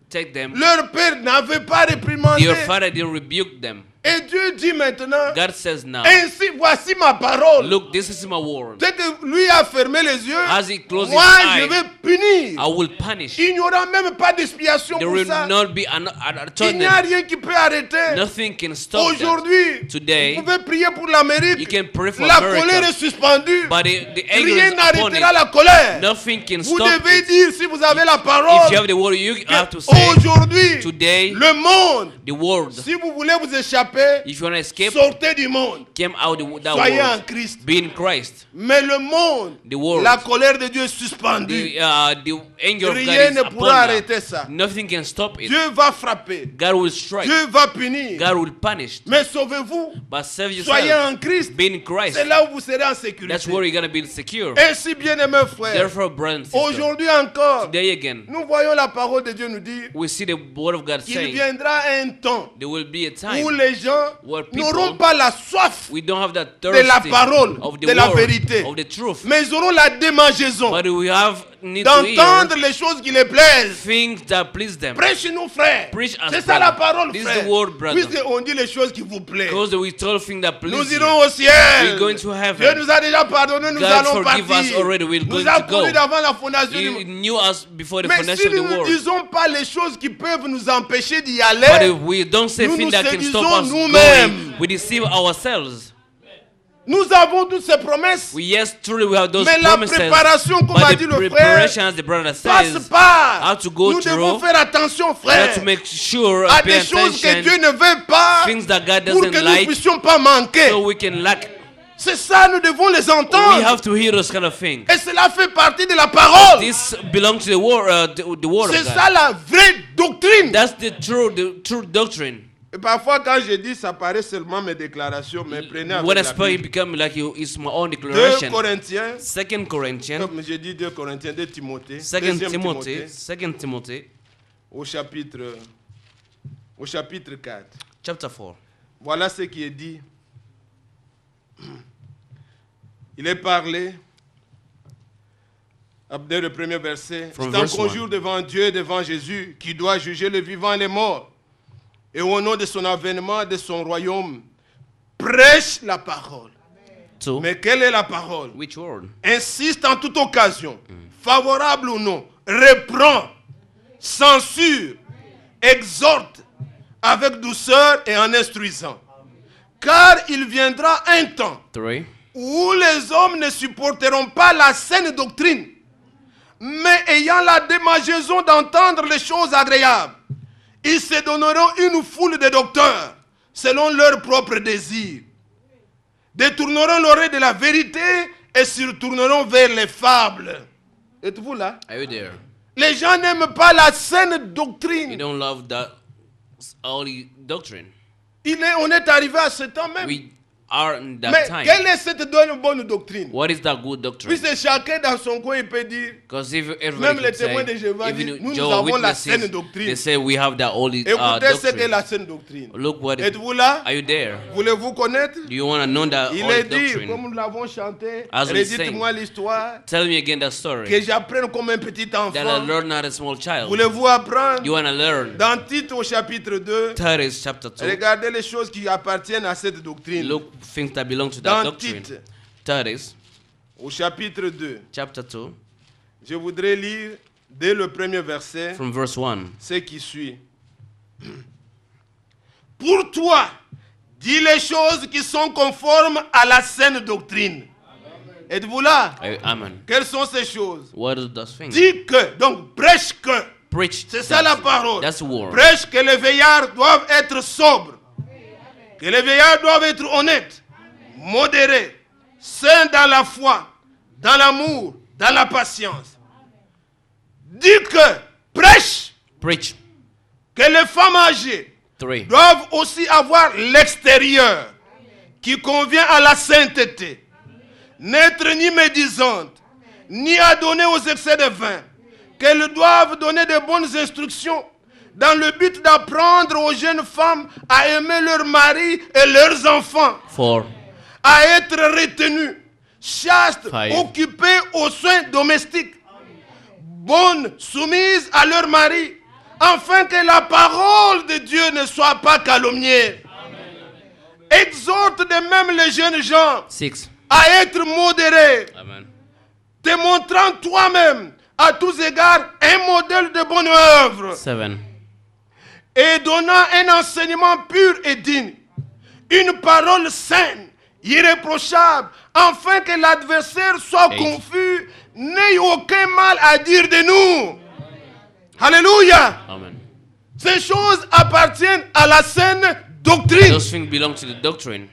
take them. Leur père n'avait pas réprimandé. Your father didn't rebuke them. Et Dieu dit maintenant, God says now, ainsi voici ma parole. look, this is my word. Dès que lui a fermé les yeux, As he closes moi his je eye, vais punir. I will punish. Il n'y aura même pas d'expiation There pour will ça. not be an Il n'y a atonement. rien qui peut arrêter. Nothing can stop that. Aujourd'hui, Today, vous pouvez prier pour l'Amérique. you can pray for La colère America, est suspendue. but the anger Rien is upon n'arrêtera it. la colère. Nothing can Vous stop devez it. dire, si vous avez la If you parole, have the word, you have to que say, aujourd'hui, today, le monde, the world, si vous voulez vous échapper, if you want to escape, sortez du monde. came out that Soyez en world. Christ. Be in Christ. Mais le monde, The world, la colère de Dieu est suspendue. the anger of God Rien is ne upon pourra that. arrêter ça. Nothing can stop it. Dieu va frapper. God will strike. Dieu va punir. God will punish. Mais sauvez-vous. But save Soyez yourself. en Christ. Be in Christ. C'est là où vous serez en sécurité. That's where you're going to be secure. Ainsi, bien-aimés frères, Therefore, brothers and sisters, aujourd'hui encore, today again, nous voyons la parole de Dieu nous dire we see the word of God qu'il saying viendra un temps there will be a où time les gens where people n'auront pas la soif we don't have that de la thirsty parole, of the de la word, vérité, of the truth, mais ils auront la démangeaison but we have need to d'entendre hear les choses qui les plaisent. things that please them. Prêchez-nous, frères. Preach us, C'est ça la brother. parole, This is frère. the word, brother. Puisqu'on dit les choses qui vous plaisent. Because we tell things that please Nous you. irons au ciel. We're going to heaven. Dieu nous a déjà pardonné, nous God allons forgive partir. us already, we're Nous going a to go. connus avant la fondation du You monde. knew us before the Mais si foundation of nous the ne world. disons pas les choses qui peuvent nous empêcher d'y But aller, if we don't say nous things nous that can stop séduisons us nous-mêmes. going, we deceive ourselves. nous avons toutes ces promesses. Yes, truly we have those Mais la promises. préparation, comme a But dit the le frère, preparation, as the brother passe says, par. how to go Nous devons through. faire attention, We have frère, to make sure à and pay des choses que Dieu attention, ne veut pas things that God pour doesn't que nous ne like, puissions pas manquer. so we can lack. C'est ça, nous devons les We entendre. have to hear those kind of things. Et cela fait partie de la parole. This belongs to the word, the word C'est of ça God. la vraie doctrine. That's the true doctrine. Et parfois, quand je dis, ça paraît seulement mes déclarations, mais prenez avec When I la speak, it Bible. become like it's my own 2 declaration. Corinthiens, 2 Corinthians, comme j'ai dit 2 Corinthiens, 2 Timothée, 2 deuxième Timothy, Timothée, 2 Timothy, au chapitre 4. chapter 4. Voilà ce qui est dit. Il est parlé, dès le premier verset, From c'est un verse conjure 1. devant Dieu et devant Jésus qui doit juger les vivants et les morts. Et au nom de son avènement, de son royaume, prêche la parole. 2. Mais quelle est la parole? Which word? Insiste en toute occasion, favorable ou non, reprend, censure, exhorte avec douceur et en instruisant. Car il viendra un temps 3. où les hommes ne supporteront pas la saine doctrine, mais ayant la démangeaison d'entendre les choses agréables, ils se donneront une foule de docteurs selon leurs propres désirs, détourneront l'oreille de la vérité et se retourneront vers les fables. Êtes-vous là? Are you there? Les gens n'aiment pas la saine You doctrine. don't love that holy doctrine. On est arrivé à ce temps même. We are in that Mais time. quelle est cette bonne doctrine? What is that good doctrine? Puisque chacun dans son coin il peut dire, Because if everybody même les could say, témoins de Jéhovah even disent, nous Jehovah's avons la Witnesses, saine doctrine. they say we have that holy écoutez ce qu'est doctrine. la saine doctrine. Look what Êtes-vous là? are you there? Voulez-vous connaître? Do you want to know that Il holy est dit, doctrine? comme nous l'avons chanté, As we redites-moi l'histoire, Tell me again that story. que j'apprenne comme un petit That I enfant. learn not a small child. Voulez-vous apprendre? You want to learn. Dans Tite au chapitre 2, Titus chapter 2. regardez les choses qui appartiennent à cette doctrine. Look things that belong to that Dans doctrine. Tite, Titus au chapitre 2, chapter 2 je voudrais lire dès le premier verset from verse 1. ce qui suit. Pour toi, dis les choses qui sont conformes à la saine doctrine. Êtes-vous là? Amen. Quelles sont ces choses? What are those things? Dis que, donc prêche que. Preach. C'est ça la parole. That's the word. Prêche que les veillards doivent être sobres. Que les veillards doivent être honnêtes, modérés, saints dans la foi, dans l'amour, dans la patience. Dis que, prêche Preach. que les femmes âgées 3. doivent aussi avoir l'extérieur qui convient à la sainteté. N'être ni médisantes, ni adonnées aux excès de vin. Qu'elles doivent donner de bonnes instructions dans le but d'apprendre aux jeunes femmes à aimer leurs maris et leurs enfants, 4. à être retenues, chastes, 5. occupées aux soins domestiques, bonnes, soumises à leur mari, afin que la parole de Dieu ne soit pas calomniée. Exhorte de même les jeunes gens 6. à être modérés, Amen. te montrant toi-même à tous égards un modèle de bonne œuvre 7. et donnant un enseignement pur et digne, une parole saine, irréprochable, afin que l'adversaire soit 8. confus, n'ait aucun mal à dire de nous. Alléluia. Amen. Ces choses appartiennent à la saine doctrine. Those things belong to the doctrine.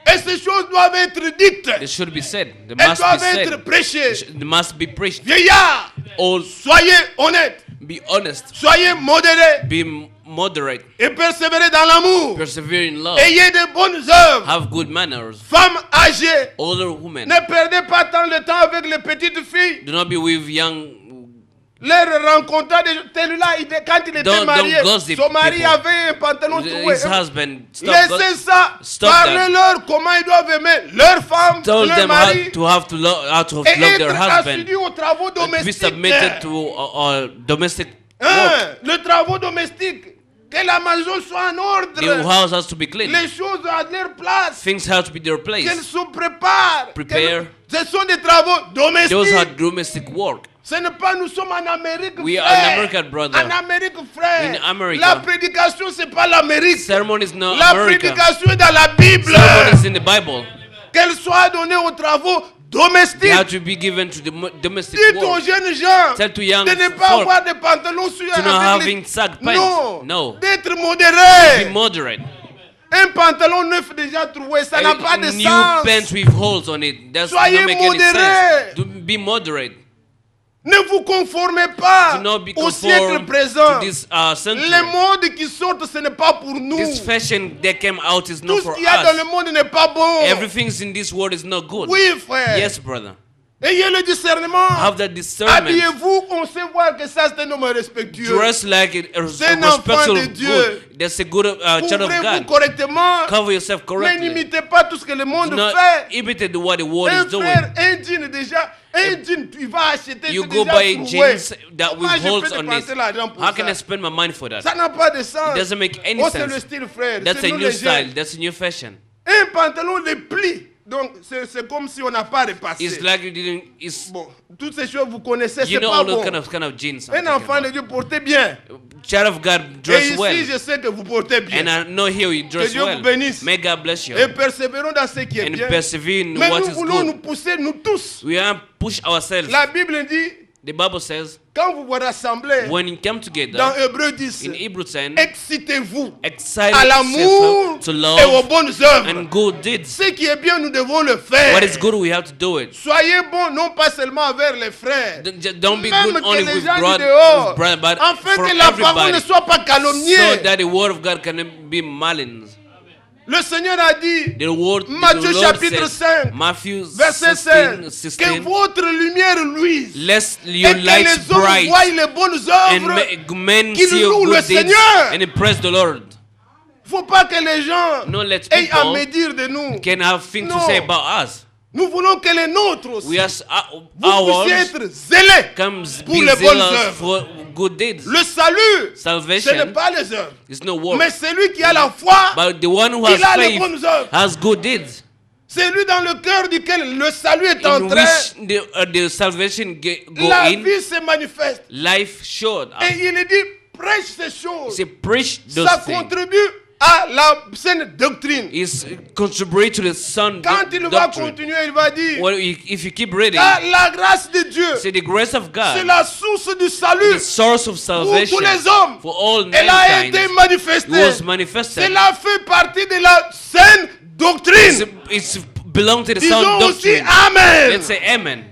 Et ces choses doivent être dites. They should be said. They Elles must be doivent être said. prêchées. They must be preached. Vieillards, All soyez honnêtes, be honest. soyez modérés Be moderate. et persévérez dans l'amour. Persevere in love. Ayez de bonnes œuvres. Have good manners. Femmes âgées, Older women. ne perdez pas tant le temps avec les petites filles. Do not be with young. Leur rencontre de celui-là, quand il était Don't marié, gossip son mari people. avait un pantalon troué. His husband. Stop. Laissez ça. Stop that. Parlez-leur comment ils doivent aimer leur femme, Told leur them mari. how to have to love Et their être husband. assidu aux travaux Be domestiques. submitted to domestic work. Les travaux domestiques. Que la maison soit en ordre. The house has to be clean. Les choses à leur place. Things have to be their Qu'elles place. se préparent. Prepare. Ce sont des travaux domestiques. Those are domestic work. Ce n'est pas nous sommes en Amérique, We are frère. in America, brother. En Amérique, frère. In America. La prédication, c'est pas l'Amérique. Sermon is not La America. prédication est dans la Bible. Sermon is in the Bible. Qu'elle soit donnée aux travaux They domestiques. have to be given to the domestic Dites aux work. jeunes gens Tell to young de ne pas folk avoir de pantalons sur to not avec les- having sag pants. Non. No. D'être Be modéré. moderate. Un pantalon neuf déjà trouvé, ça n'a pas de New sens. pants with holes on it. That's Soyez not make any modérés. sense. To be moderate. Ne vous conformez pas Do not be au siècle conformed présent. to this century. Les modes qui sortent, ce n'est pas pour nous. This fashion that came out is Tout not ce for qu'il y a dans le us. monde n'est pas bon. Everything in this world is not good. Oui, frère. Yes, brother. Ayez le discernement. Have that discernment. Habillez-vous, on sait voir que ça c'est un homme respectueux. Dress like a C'est un enfant respectful de Dieu. good. That's a good child of Couvrez-vous God. correctement. Cover yourself Mais correctly. n'imitez pas tout ce que le monde Do not fait. imitate what the world Un is doing. frère, un jean déjà, un jean, tu vas acheter, You c'est go déjà buy trouvé. jeans that Comment with je holes peux on dépenser it. l'argent pour How can I ça? spend my money for that? Ça n'a pas de sens. It doesn't make any Oh, c'est le sense. style, frère. That's C'est a nous new les style. jeunes. That's a new fashion. Un pantalon, les plis. Donc, c'est comme si on n'a pas repassé. It's like you didn't. It's Bon, toutes ces choses, vous connaissez, you c'est know pas all bon. those kind of jeans. I'm Un talking enfant de about. Dieu, portez bien. Child of God, Et dress ici, well. je sais que vous portez bien. And I know here you dress Dieu vous well. bénisse. May God bless you. Et persévérons dans ce qui est And bien. persevere in Mais what nous is voulons nous good. pousser, nous tous. We are push ourselves. La Bible dit, The Bible says, quand vous vous rassemblez, when you come dans together, Hébreux 10, in Hebrews 10, excitez-vous excite à l'amour yourself to et aux love bonnes œuvres. and good deeds. Ce qui est bien, nous devons le faire. What is good, we have to do it. Soyez bons, non pas seulement vers les frères, Don't be même good que only les with gens du brother, dehors, but afin for que la parole ne everybody, soit pas calomniée. so that the word of God can be malign. Le Seigneur a dit, The word, Matthieu the Lord chapitre says, 5, Matthew verset 16, 16, que 16, votre lumière luise lest et your que light les hommes bright voient les bonnes and œuvres. men qu'ils see your louent le good deeds Seigneur. and praise the Lord. Faut pas que les gens No, let aient à people médire de nous. can have things to No. say about us. Nous voulons que les nôtres aussi, We are vous puissiez ours être zélés comes pour be les bonnes zealous œuvres. for good deeds. Le salut, ce Salvation n'est pas les œuvres. is no work, Mais celui qui a la foi, but the one who il a has les faith bonnes œuvres. has good deeds. C'est lui dans le cœur duquel le salut est In entré. which the salvation go La in, vie se manifeste. life showed up. Et il dit, prêche ces choses. Say, preach those Ça things. contribue à la saine doctrine. Is contribute to the son Quand il va doctrine. continuer, il va dire, Well, if you keep reading, car la grâce de Dieu, say the grace of c'est God, la source du the salut source of pour salvation tous les hommes. for all Elle a été mankind, manifestée. was manifested. Cela fait partie de la saine doctrine. It's belong to the Disons sound aussi doctrine. Amen. Let's say amen.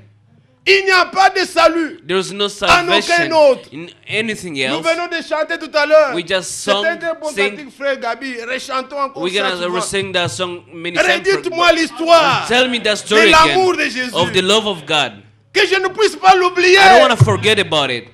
Il n'y a pas de salut. There is no aucun salvation autre. in anything Nous else. venons de chanter tout à l'heure. We just C'était sung, un bon sing. cantique, frère Gabi. Rechantons encore We're ça. gonna souvent. sing that song many times. Redites-moi l'histoire Tell me that de story l'amour again de Jésus. of the love of God. Que je ne puisse pas l'oublier. I don't want to forget about it.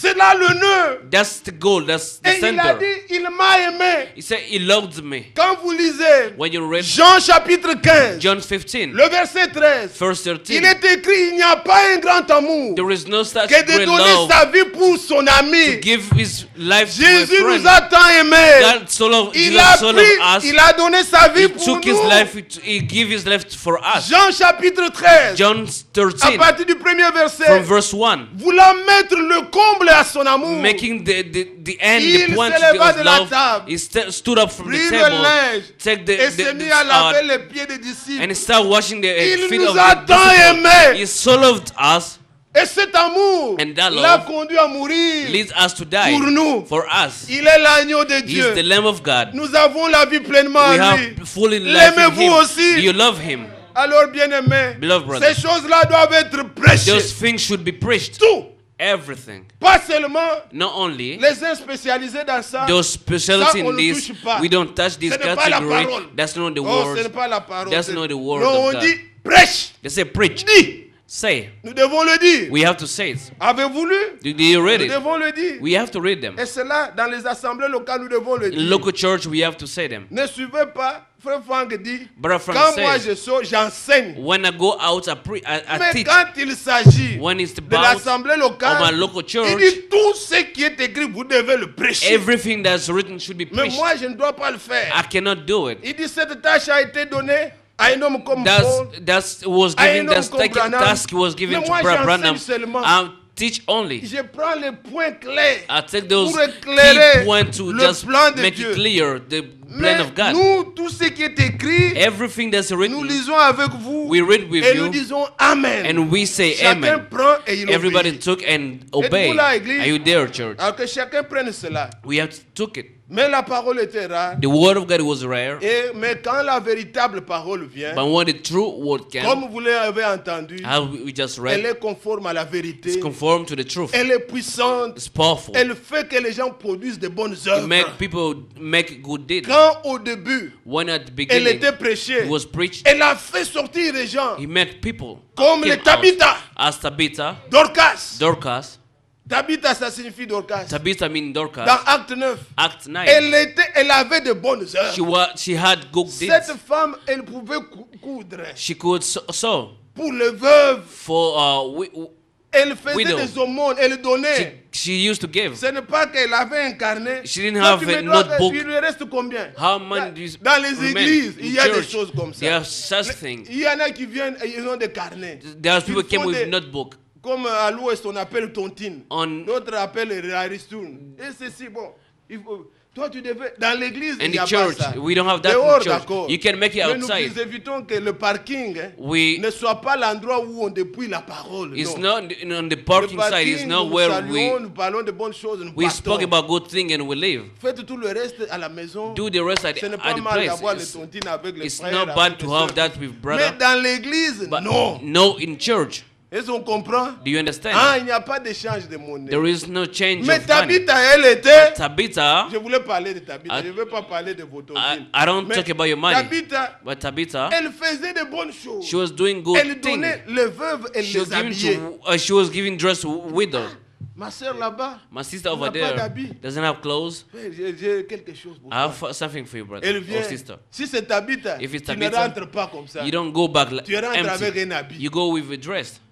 C'est là le nœud. That's the goal. That's the Et il a center. dit, il m'a aimé. He said, He loved me. Quand vous lisez When you read Jean chapitre 15, John 15, le verset 13, verse il 13, est écrit, il n'y a pas un grand amour there is no such que de great donner love sa vie pour son to ami. give His life to a Jésus friend. nous a tant aimés. God so loved, Il Jesus a so pris, loved us. il a donné sa vie He pour took His nous. life. He gave His life for us. Jean chapitre 13, John à 13, partir du premier from verset, verse 1, voulant mettre le comble à son amour, making the end, Il the point se leva of de la love. table, He stood up from prit the le table, linge take et s'est mis à laver les pieds des disciples. and he started washing the Il feet nous of a the tant disciples. aimés. He so loved us, Et cet amour And that l'a love conduit à mourir leads us to die pour nous. for us. Il est l'agneau de He Dieu. is the Lamb of God. Nous avons la vie pleinement We en have lui. full in life in L'aimez-vous Him. aussi? Do you love Him? Alors, bien-aimés, Beloved brothers, ces choses-là doivent être prêchées. those things should be preached. Tout. Everything. Pas seulement Not only les uns spécialisés dans ça. those specialty Ça, on in ne this, touche pas. we don't touch this Ce n'est pas la category. parole. That's not the Oh, ce word. n'est pas la parole. That's not the word Non, of on God. dit prêche. They say preach. Dis. Say. Nous devons le dire. We have to say it. Avez-vous lu? Do you read Nous it? devons le dire. We have to read them. Et cela, dans les assemblées locales, nous devons le In dire. local church, we have to say them. Ne suivez pas. Frère Franck dit, Brother Frank quand moi says, je sors, j'enseigne. When I go out, I Mais teach. quand il s'agit When it's de about l'assemblée of locale, my local il church, dit tout ce qui est écrit, vous devez le prêcher. everything that's written should be Mais preached. moi, je ne dois pas le faire. I cannot do it. Il dit, cette tâche a été donnée à un homme comme That's Paul. was I given. know That Branham. task was given Mais to moi, Brother j'enseigne Branham. seulement. I teach only. Je prends les points clairs I take those pour éclairer key points to le just plan de make Dieu. it clear the Mais plan of God. nous, tout ce qui est écrit, Everything that's nous written, lisons avec vous we read with et nous you, disons Amen. and we say Chacun Amen. prend et il Everybody obéit. took and obeyed. là, Église? Are you there, church? Alors que chacun prenne cela. We have took it. Mais la parole était rare. The word of God was rare, Mais quand la véritable parole vient, but when the true word came, comme vous l'avez entendu, how we just elle read, est conforme à la vérité. it's conformed to the truth. Elle est puissante. It's powerful. Elle fait que les gens produisent de bonnes It œuvres. make people make good deeds. Quand au début, When at the elle beginning était prêchée, it was preached, elle a fait sortir les gens he met people comme came les Tabitha, out as Tabitha, Dorcas. Dorcas. Tabitha, ça signifie Dorcas. Tabitha means Dans Dorcas. Acte 9, Act 9. elle avait de bonnes œuvres. She had good Cette deeds. femme, elle pouvait coudre She could sew pour les veuves. for Elle faisait Widow. des aumônes, elle donnait. she used to give. Ce n'est pas qu'elle avait un carnet. She didn't Toi, have tu me a dois- notebook. Il lui reste combien? How many do you Dans les remain? églises, In il y a des church, choses comme there ça. are such things. Il y en a qui viennent et ils ont des carnets. There are people Ils came font with des- notebook. Comme à l'ouest, on appelle tontine. On D'autres appellent ristourne. Et ceci, bon. Toi, tu devais. Dans l'église, In il n'y the a church, pas ça. we don't have that Dehors, in church. d'accord. You can make it Mais outside. nous évitons que le parking We ne soit pas l'endroit où on dépouille la parole. it's non. not on the Le parking side. It's parking, not nous where saluons, nous parlons de bonnes choses, nous we partons. spoke about good thing and we leave. Faites tout le reste à la maison. Do the rest at Ce n'est at pas the mal d'avoir les place. tontines avec les It's frères. not avec bad les to have sœurs. that with Mais brother. dans l'église, But non. no, in church. Est-ce qu'on comprend? Do you understand? Ah, il n'y a pas d'échange de monnaie. There is no change Mais of money. Tabitha, elle était. Tabitha, Je voulais parler de Tabitha. I- Je ne veux pas parler de vos tontines. I don't Mais talk about your money. Tabitha, But Tabitha, elle faisait de bonnes choses. she was doing good Elle things. donnait les veuves, elle She was les habillait. giving she was giving dress to widows. Ma soeur là-bas, My sister elle over n'a pas there d'habits. doesn't have clothes. J'ai quelque chose pour I toi. have something for you, brother Elle or vient. sister. Si c'est Tabitha, If it's tu ne Tabitha, rentres pas comme ça. You don't go back Tu rentres avec empty. un habit. You go with a dress.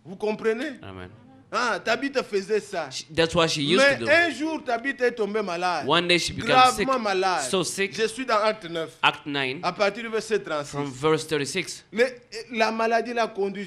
Vous comprenez? Amen. Ah, Tabitha faisait ça. That's what she used Mais to do. un jour, Tabitha est tombée malade. One day she became sick, Gravement malade. so sick. Je suis dans Acte 9, Act 9 à partir du verset 36. from verse 36. La maladie l'a conduit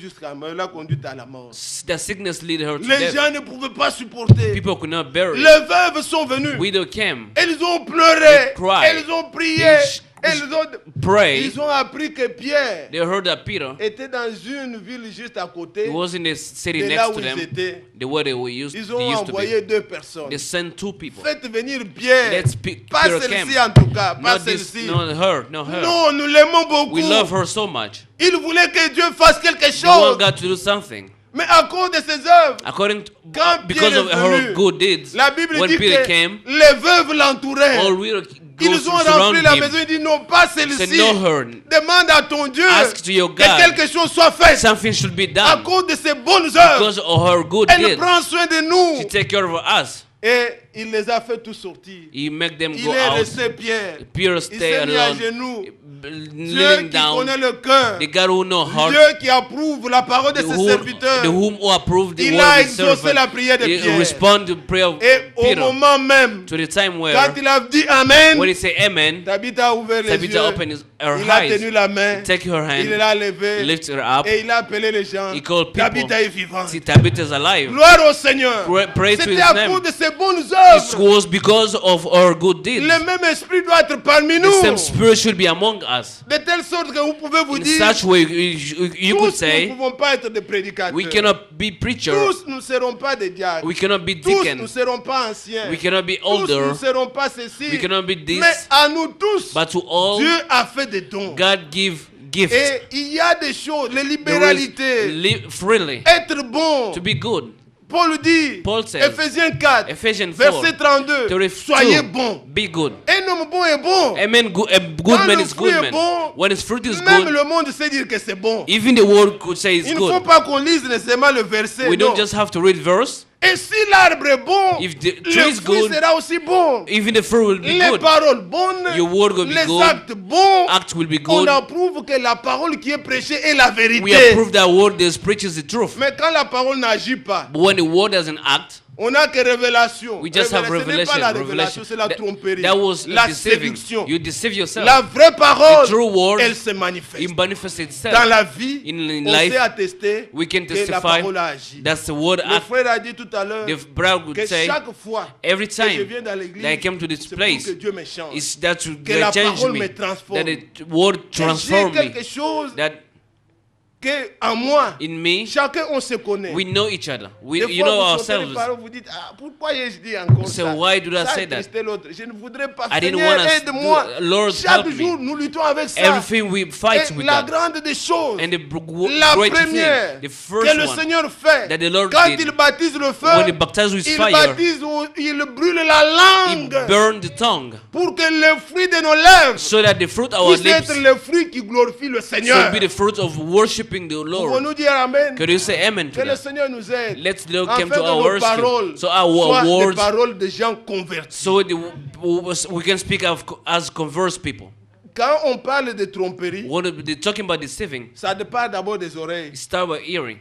l'a conduite à la mort. The sickness led her to Les death. gens ne pouvaient pas supporter. People could not bear it. Les veuves sont venues. Widow came, Elles ont pleuré. They cried. Elles ont prié. They Elles ont, prayed. ils ont appris que Pierre They heard that Peter, était dans une ville juste à côté he was in the city de next là to où ils them, étaient. the way they were used, Ils they ont used to envoyé be. 2 personnes. They sent 2 people. Faites venir Pierre. Let's Pas Peter celle-ci came. en tout cas. Pas Not this, celle-ci. not her, not her. Non, nous l'aimons beaucoup. We love her so much. Il voulait que Dieu fasse quelque We chose. want God to do something. Mais à cause de ses œuvres, According to, Quand because Pierre of est her venu, good deeds, la Bible when dit Peter que came, les veuves l'entouraient. all widows goes Ils ont surround rempli la him. maison. Ils disent non, pas Say, celle-ci. no, her. Demande à ton Dieu Ask to your que God. quelque chose soit fait Something should be à done cause de ses bonnes œuvres. because of her good Elle deeds. prend soin de nous. She take care of us. Et il les a fait tous sortir. He make them Il go est out. resté Pierre. Peter Il stay s'est mis à alone, genoux. Dieu kneeling qui connaît down. le cœur. The God who know heart, Dieu qui approuve la parole de the ses whom, serviteurs. the whom who approved the Il word a of his exaucé la servant. prière de He Pierre. respond to the prayer of Et au Peter. moment même, To the time where, quand il a dit Amen, when he say Amen, Tabitha a ouvert les Tabitha yeux. opened her Il a eyes, tenu la main. take her Il hand, l'a levé. lift her up. Et il a appelé les gens. He called people. Tabitha est vivante. See, Tabitha is alive. Gloire au Seigneur. Pray to C'était his à name. cause de ses bonnes It œuvres. was because of our good deeds. Le même esprit doit être parmi The nous. same spirit should be among us. De telle sorte que vous pouvez vous In dire, such way, you could tous nous ne say, pouvons pas être des prédicateurs. we cannot be preachers, Tous nous ne serons pas des diacres. we cannot be Tous nous ne deacons, serons pas anciens. we cannot be Tous nous older, ne serons pas ceci. we cannot be this, Mais à nous tous, but to all, Dieu a fait des dons. God give gifts. Et il y a des choses, les There is libéralités, live freely, être bon. to be good. Paul dit, Paul says, Ephésiens 4, Ephesians 4, verset 32, 32, soyez bons. be good. Un homme bon est bon. Amen. A good Quand man le is fruit good est man. bon, When his fruit is Même good, le monde sait dire que c'est bon. even the world could say it's Il ne faut good. pas qu'on lise nécessairement le verset. We non. don't just have to read verse. Et si l'arbre est bon, If the le tree is fruit good, sera aussi bon. even the fruit will be Les good. paroles bonnes, Your word will be les good. actes bons, Act will be on good. approuve que la parole qui est prêchée est la We vérité. approve that word that preaches the truth. Mais quand la parole n'agit pas, But when the word doesn't act, on n'a que révélation. we just have Ce n'est revelation. pas la révélation, c'est la That, tromperie, that was la deceiving. séduction. You deceive yourself. La vraie parole, The true word, elle se manifeste. it manifests itself. Dans la vie, In on life, sait attester we can que la testify parole a agi. that's the word Le act. frère a dit tout à l'heure The brother would que say, chaque fois every que je time viens dans l'église, that I came to this c'est place, pour que Dieu me change. it's that to Que la change parole me, me transforme. that the word Et j'ai transform quelque me, chose that que en moi, in me, chacun on se connaît. we know each other. We, Des you fois, know vous sortez les ourselves. paroles, vous dites, ah, pourquoi ai-je dit encore So ça? why did I Ça say that? attristait l'autre. Je ne voudrais pas. I didn't Seigneur, wanna aide-moi. do- Lord, Chaque help me. jour, nous luttons avec ça. Everything we fight Et with la that. grande des choses, And the la great première thing, the que first le one, Seigneur fait, that the Lord quand did, il baptise le feu, when he baptized with il fire, baptise, il brûle la he langue burned the tongue, pour que le fruit de nos lèvres so that the fruit of our puisse être lips le fruit qui glorifie le Seigneur. should be the fruit of worshiping the Lord. Pouvons-nous dire Amen? Could you say amen Que to le that? Seigneur nous aide. Let's look Afin come que to our nos paroles worship. So our soient des words, paroles de gens convertis. so we can speak of, as converse people. Quand on parle de tromperie, When they're talking about deceiving, ça départ d'abord des oreilles. start by hearing.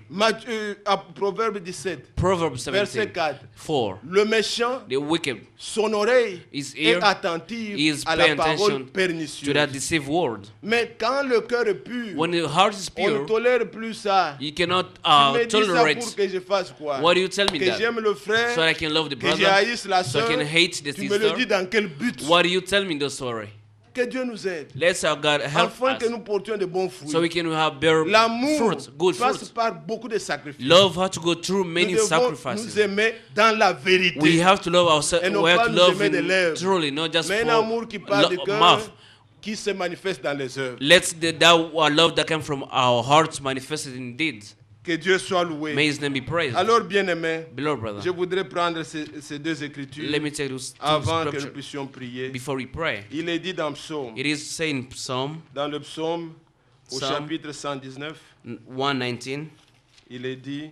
Proverbe 17, Proverbs verset 17, 4. 4. Le méchant, The wicked son oreille His est ear attentive is à paying la parole attention to pernicieuse. that deceived word. Mais quand le cœur est pur, When the heart is on ne pure, tolère plus ça. you cannot Tu me dis ça tolerate. pour que je fasse quoi? Why do you tell me Que that? j'aime le frère, So I can love the que je brother, haïsse la so I sœur. can hate the Tu me le dis sister. dans quel but? Why do you tell me the story? Que Dieu nous aide. Let's our God help Afin que us, nous portions de bons fruits. so we can have better L'amour fruits, good passe fruits. par beaucoup de sacrifices. Love has to go through Nous many devons sacrifices. nous aimer dans la vérité. We have to love ourselves. Et non We have pas to nous love aimer des lèvres. truly, not just Mais un for amour qui part du cœur, mouth. qui se manifeste dans les œuvres. Let's that our love that comes from our hearts manifested in deeds. Que Dieu soit loué. May His name be praised. Alors, bien-aimés, Beloved brother, je voudrais prendre ces deux écritures let me take those two avant que nous scriptures puissions prier. before we pray. Il est dit dans Psaume, It is saying Psalm dans le Psaume, au Psalm. chapitre 119, 119, il est dit,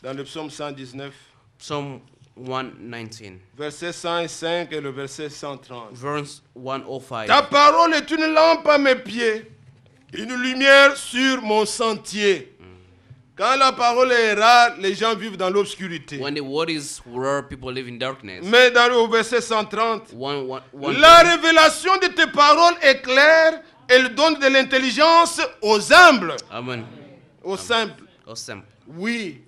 dans le Psaume 119, Psalm 119, verset 105 et le verset 130. verse 105. Ta parole est une lampe à mes pieds, une lumière sur mon sentier. Quand la parole est rare, les gens vivent dans l'obscurité. When the word is rare, people live in darkness. Mais dans le verset 130, One la révélation de tes paroles est claire, elle donne de l'intelligence aux humbles, Amen. aux simples. Awesome. Oui,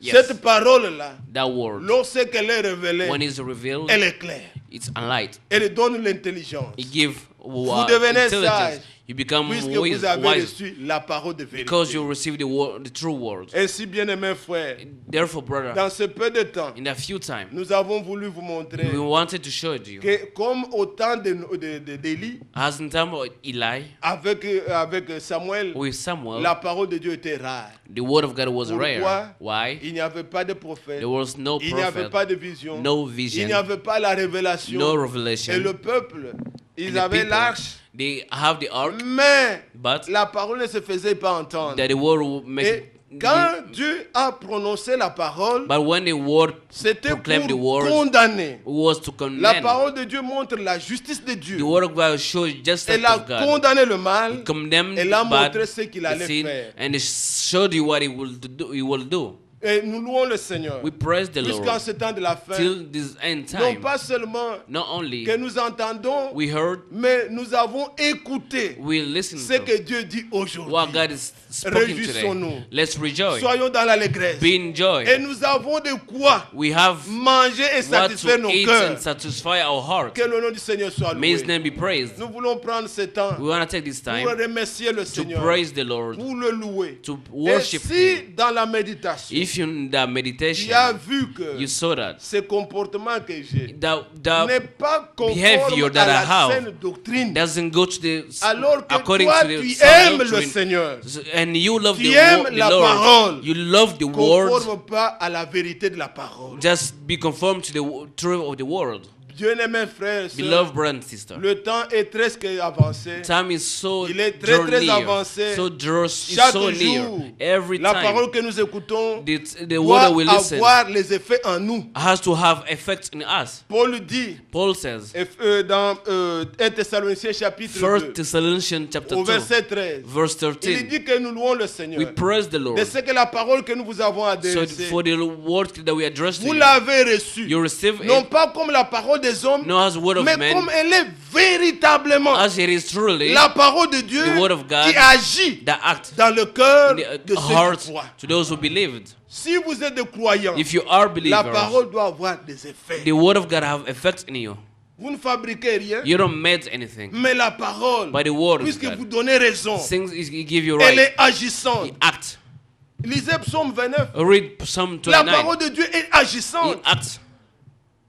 Yes. cette parole-là, That word, lorsqu'elle est révélée, when it's revealed, elle est claire. it's a light. Elle donne l'intelligence. It gives who Vous are devenez intelligent, sage, you become puisque wise, vous avez wise reçu la parole de because you vérité. receive the true word. Ainsi, bien-aimés frères, Therefore, brother, dans ce peu de temps, in a few time, nous avons voulu vous montrer we wanted to show you, que comme au temps d'Élie, as in time of Eli, avec Samuel, with Samuel, la parole de Dieu était rare. the word of God was Pourquoi? rare. Why? Il n'y avait pas de prophète, There was no il n'y avait prophet, pas de vision, no il vision, n'y avait pas la révélation. no Et revelation. le peuple, ils And the avaient people, l'arche, they have the ark, mais but la parole ne se faisait pas entendre. that the word will make. Et quand Dieu a prononcé la parole, But when the word c'était proclaimed the pour word, condamner. was to La condemn. parole de Dieu montre la justice de Dieu. The word of God shows justice Elle a of God. condamné le mal, Condemned elle a bad, montré ce qu'il the allait sin, faire. and it showed you what he will do. Et nous louons le Seigneur. We praise the Jusqu'en Lord ce temps de la fin, till this end non time. pas seulement Not only que nous entendons, we heard, mais nous avons écouté we listened ce to que Dieu dit what aujourd'hui. God is speaking Réjouissons-nous. today. Let's rejoice. Soyons dans l'allégresse. Be in joy. Et nous avons de quoi We have manger et what satisfaire to nos eat cœurs. and satisfy our heart. Que le nom du Seigneur soit May His loué. name be praised. Nous voulons prendre ce temps We want to take this pour time remercier le to Seigneur, praise the Lord, pour le louer. to Et worship si Him. dans la méditation, If you in the tu meditation, as vu que you saw that ce comportement que j'ai the n'est pas behavior conforme that à I la have saine doctrine, doesn't go to the alors que according toi to the tu sound aimes le doctrine, Seigneur, and you love tu aimes la the parole, Lord, you love the word, conforme pas à la vérité de la parole. just be conformed to the truth of the world. Bien-aimés frères et Beloved sœurs, brother and sister, le temps est très avancé. time is so Il est très, très near, avancé. is Chaque so jour, near. Every la time, parole que nous écoutons the word that doit we listen avoir les effets en nous. has to have effect in us. Paul dit Paul says, dans 1 Thessaloniciens chapitre 1 2, Thessalonians chapter au 2, verset 13, verse il 13, dit que nous louons le Seigneur. we praise the Lord. De ce que la parole que nous vous avons So adressée, for the word that we address to vous you, l'avez reçue. you receive Non it, pas comme la parole des hommes, not as word of mais men, comme elle est véritablement as it is truly la parole de Dieu the word of God qui agit that act dans le cœur in de the ceux qui heart croient. to those who believed. Si vous êtes des croyants, If you are la believers, parole doit avoir des effets. the word of God have effect in you. Vous ne fabriquez rien, You don't make anything, mais la parole, by the word of puisque God. vous donnez raison, Things He give you elle right. est agissante. He act. Lisez Psaume 29. Read Psalm La 29. parole de Dieu est He agissante. acts.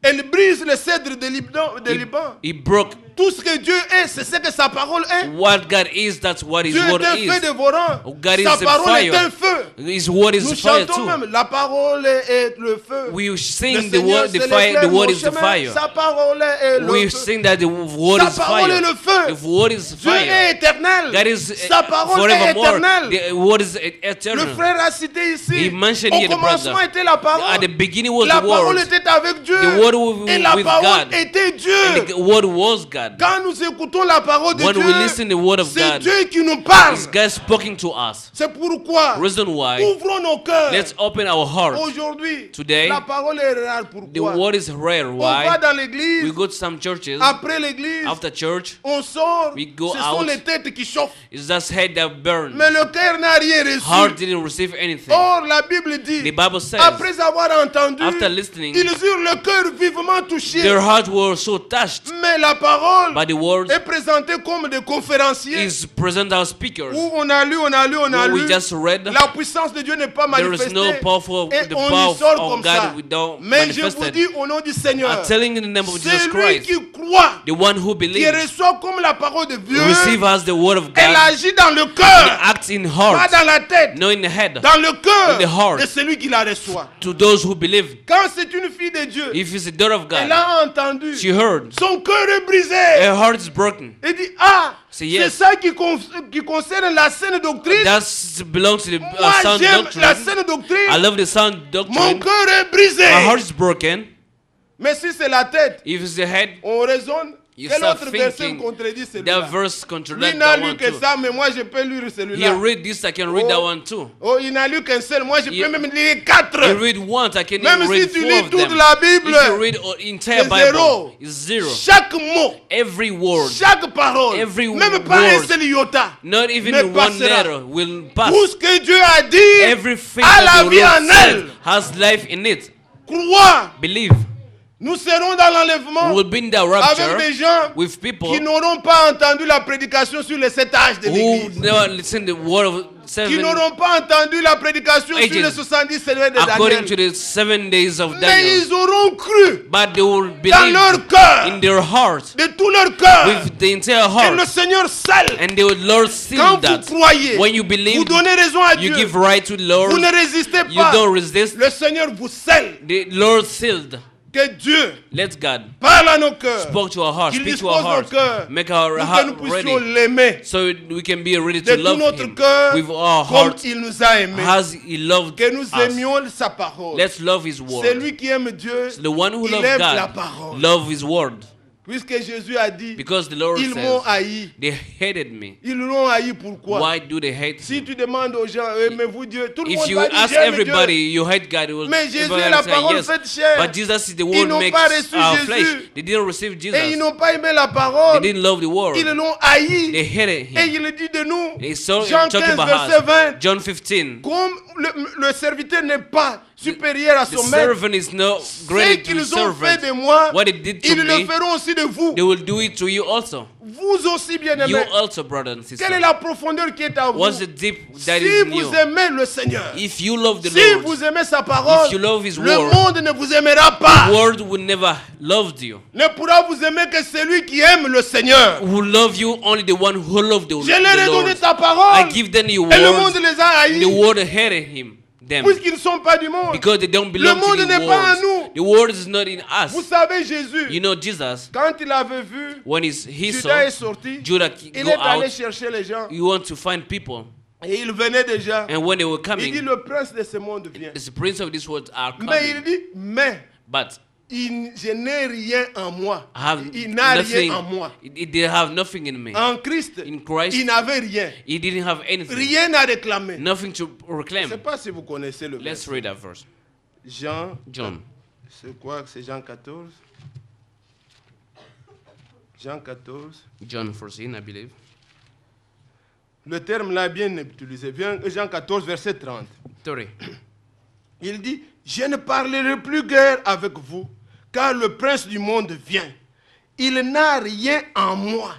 Elle brise le cèdre de Liban. He broke. Tout ce que Dieu est, c'est ce que sa parole est. What God is, that's what His Dieu word est un feu is. dévorant. God is Sa a parole est fire. un feu. His word is Nous fire chantons too. même, la parole est le feu. We Le sing the Seigneur, word, the c'est fire. l'éclair The de word mon is the chemin. fire. Sa parole est le We feu. sing that the word Sa is parole est fire. le feu. The word is Dieu est fire. éternel. God is Sa parole est forevermore. éternelle. The word is Le eternal. frère a cité ici. He mentioned Au here the commencement brother. était la parole. At the beginning was La the parole word. était avec Dieu. The word was Et la with parole God. était And Dieu. the word was God. Quand nous écoutons la parole de When Dieu, we listen to the word of c'est God, Dieu qui nous parle. it's God speaking to us. C'est pourquoi Reason why, ouvrons nos cœurs. let's open our heart. Aujourd'hui, Today, la parole est rare. The Pourquoi? word is rare. On va Why? dans We l'église. go to some churches. Après l'église, After church, on sort. we go Ce sont out. les têtes qui chauffent. it's just head that burns. Mais le cœur n'a rien Heart reçu. didn't receive anything. Or, la Bible dit, The Bible says, après avoir entendu, after listening, ils eurent le cœur vivement touché. their hearts were so touched Mais la parole by the word est présentée comme des conférenciers is present as speakers. où on a lu, What we lu. just read, La puissance de Dieu n'est pas there is manifestée. no powerful, Et the on power y sort of comme God ça. without Mais je vous manifested. dis au nom du Seigneur, I'm telling in the name of Jesus celui Christ, qui croit, the one who qui believes, reçoit comme la parole de Dieu, receive as the word of elle God, agit dans le it cœur, acts in pas heart, dans la tête, not in the head, dans le cœur in the heart. de celui qui la reçoit. to those who believe. Quand c'est une fille de Dieu, If it's a daughter of elle God, a entendu, she heard, son cœur est brisé. her heart is broken. Elle dit, ah, Say c'est yes. ça qui concerne la saine doctrine. That belongs to the Moi, sound j'aime doctrine. la saine doctrine. I love the sound Mon doctrine. cœur est brisé. My heart is broken. Mais si c'est la tête, If it's the head, on raisonne. you Quel start autre verset thinking contredit that celui-là? verse Lui contradicts n'a that lu one que too. ça, mais moi je peux lire He celui-là. read this, I can read that one too. Oh, il n'a lu qu'un seul. Moi, je He- peux même lire 4. You read once, I can Même even si read tu four lis of toute them. la Bible, If you read the entire c'est Bible, zéro. it's zero. Chaque mot, Every word, chaque parole, Every même pas un word, seul iota, not even ne one passera. letter will pass. Tout ce que Dieu a dit, Everything a that la the vie Lord en said elle. has life in it. Crois Believe. Nous serons dans l'enlèvement We will be in the avec rapture des gens with people qui n'auront pas entendu la prédication sur les 7 âges de who l'église. never listen to the word of Qui seven n'auront pas entendu la prédication sur ages. les 70 semaines de according to Daniel. the 7 days of Mais Daniel. ils auront cru But they will dans leur believe cœur, in their heart, de tout leur cœur, with the entire que le heart, Seigneur seul, and they will Lord see quand that. vous croyez, When you vous believe, donnez raison à you Dieu, give right to the vous Lord. ne résistez You pas. don't resist. Le Seigneur vous scelle. The Lord sealed. Que Dieu Let God parle à nos cœurs, spoke to our heart, qu'il speak to dispose our nos heart, cœurs, make our pour que heart nous puissions ready, l'aimer so we can be ready de to tout love notre Him cœur, with our comme heart il nous a aimés. as He loved Que nous us. aimions sa parole. Let's love His word. Celui qui aime Dieu, The one who il loves aime la God, parole. love His word. Puisque Jésus a dit, Because the Lord ils m'ont says, haï. they hated me. Ils l'ont haï pourquoi? Why do they hate Si me? tu demandes aux gens, aimez-vous Dieu? Tout le If monde you va dire, ask j'aime everybody, Dieu. you hate God, it will Mais Jésus everybody est la say parole yes. faite chair. But Jesus is the Ils word n'ont makes pas reçu our Jésus. flesh. They didn't receive Et ils Jesus. n'ont pas aimé la They parole. didn't love the word. Ils l'ont haï. They hated Et Him. il dit de nous, He's so Jean talking 15, about verset us. 20, John 15. comme le serviteur n'est pas supérieur à The son maître, servant is not ce greater to the qu'ils ont fait de servant. moi, What they did to ils le me, feront aussi de vous. they will do it to you also. Vous aussi, bien You aimés. also, brother and Quelle est sister. la profondeur qui est à vous? What's the deep that Si is in vous you? aimez le Seigneur, If you love the si Lord, vous aimez sa parole, if you love His le word, monde ne vous aimera pas. the world will never love you. Ne pourra vous aimer que celui qui aime le Seigneur. Who love you only the one who loved the, Je leur ai the donné Lord. ta I parole. give them your Et le monde words. les a And the haïs. world hated them Puisqu'ils ne sont pas du monde. because they don't belong monde to n'est the pas en world. nous. The world is not in Vous us. savez, Jésus, You know Jesus, quand il avait vu, when he Judas est saw sorti, Judah il go est allé out, chercher les gens. you want to find people. Et il venait déjà. And when they were Il dit, coming, le prince de ce monde vient. the prince of this world are Mais il coming. dit, mais But je n'ai rien en moi. I have Il n'a nothing. rien en moi. They have nothing in me. En Christ, In Christ, il n'avait rien. he didn't have anything. Rien à réclamer. Nothing to Je ne reclaim. sais pas si vous connaissez le Let's verset. read that verse. Jean, John. c'est quoi? C'est Jean 14. Jean 14. John 14, I believe. Le terme là est bien utilisé. Jean 14, verset 30. 30. Il dit, je ne parlerai plus guère avec vous, car le prince du monde vient. Il n'a rien en moi.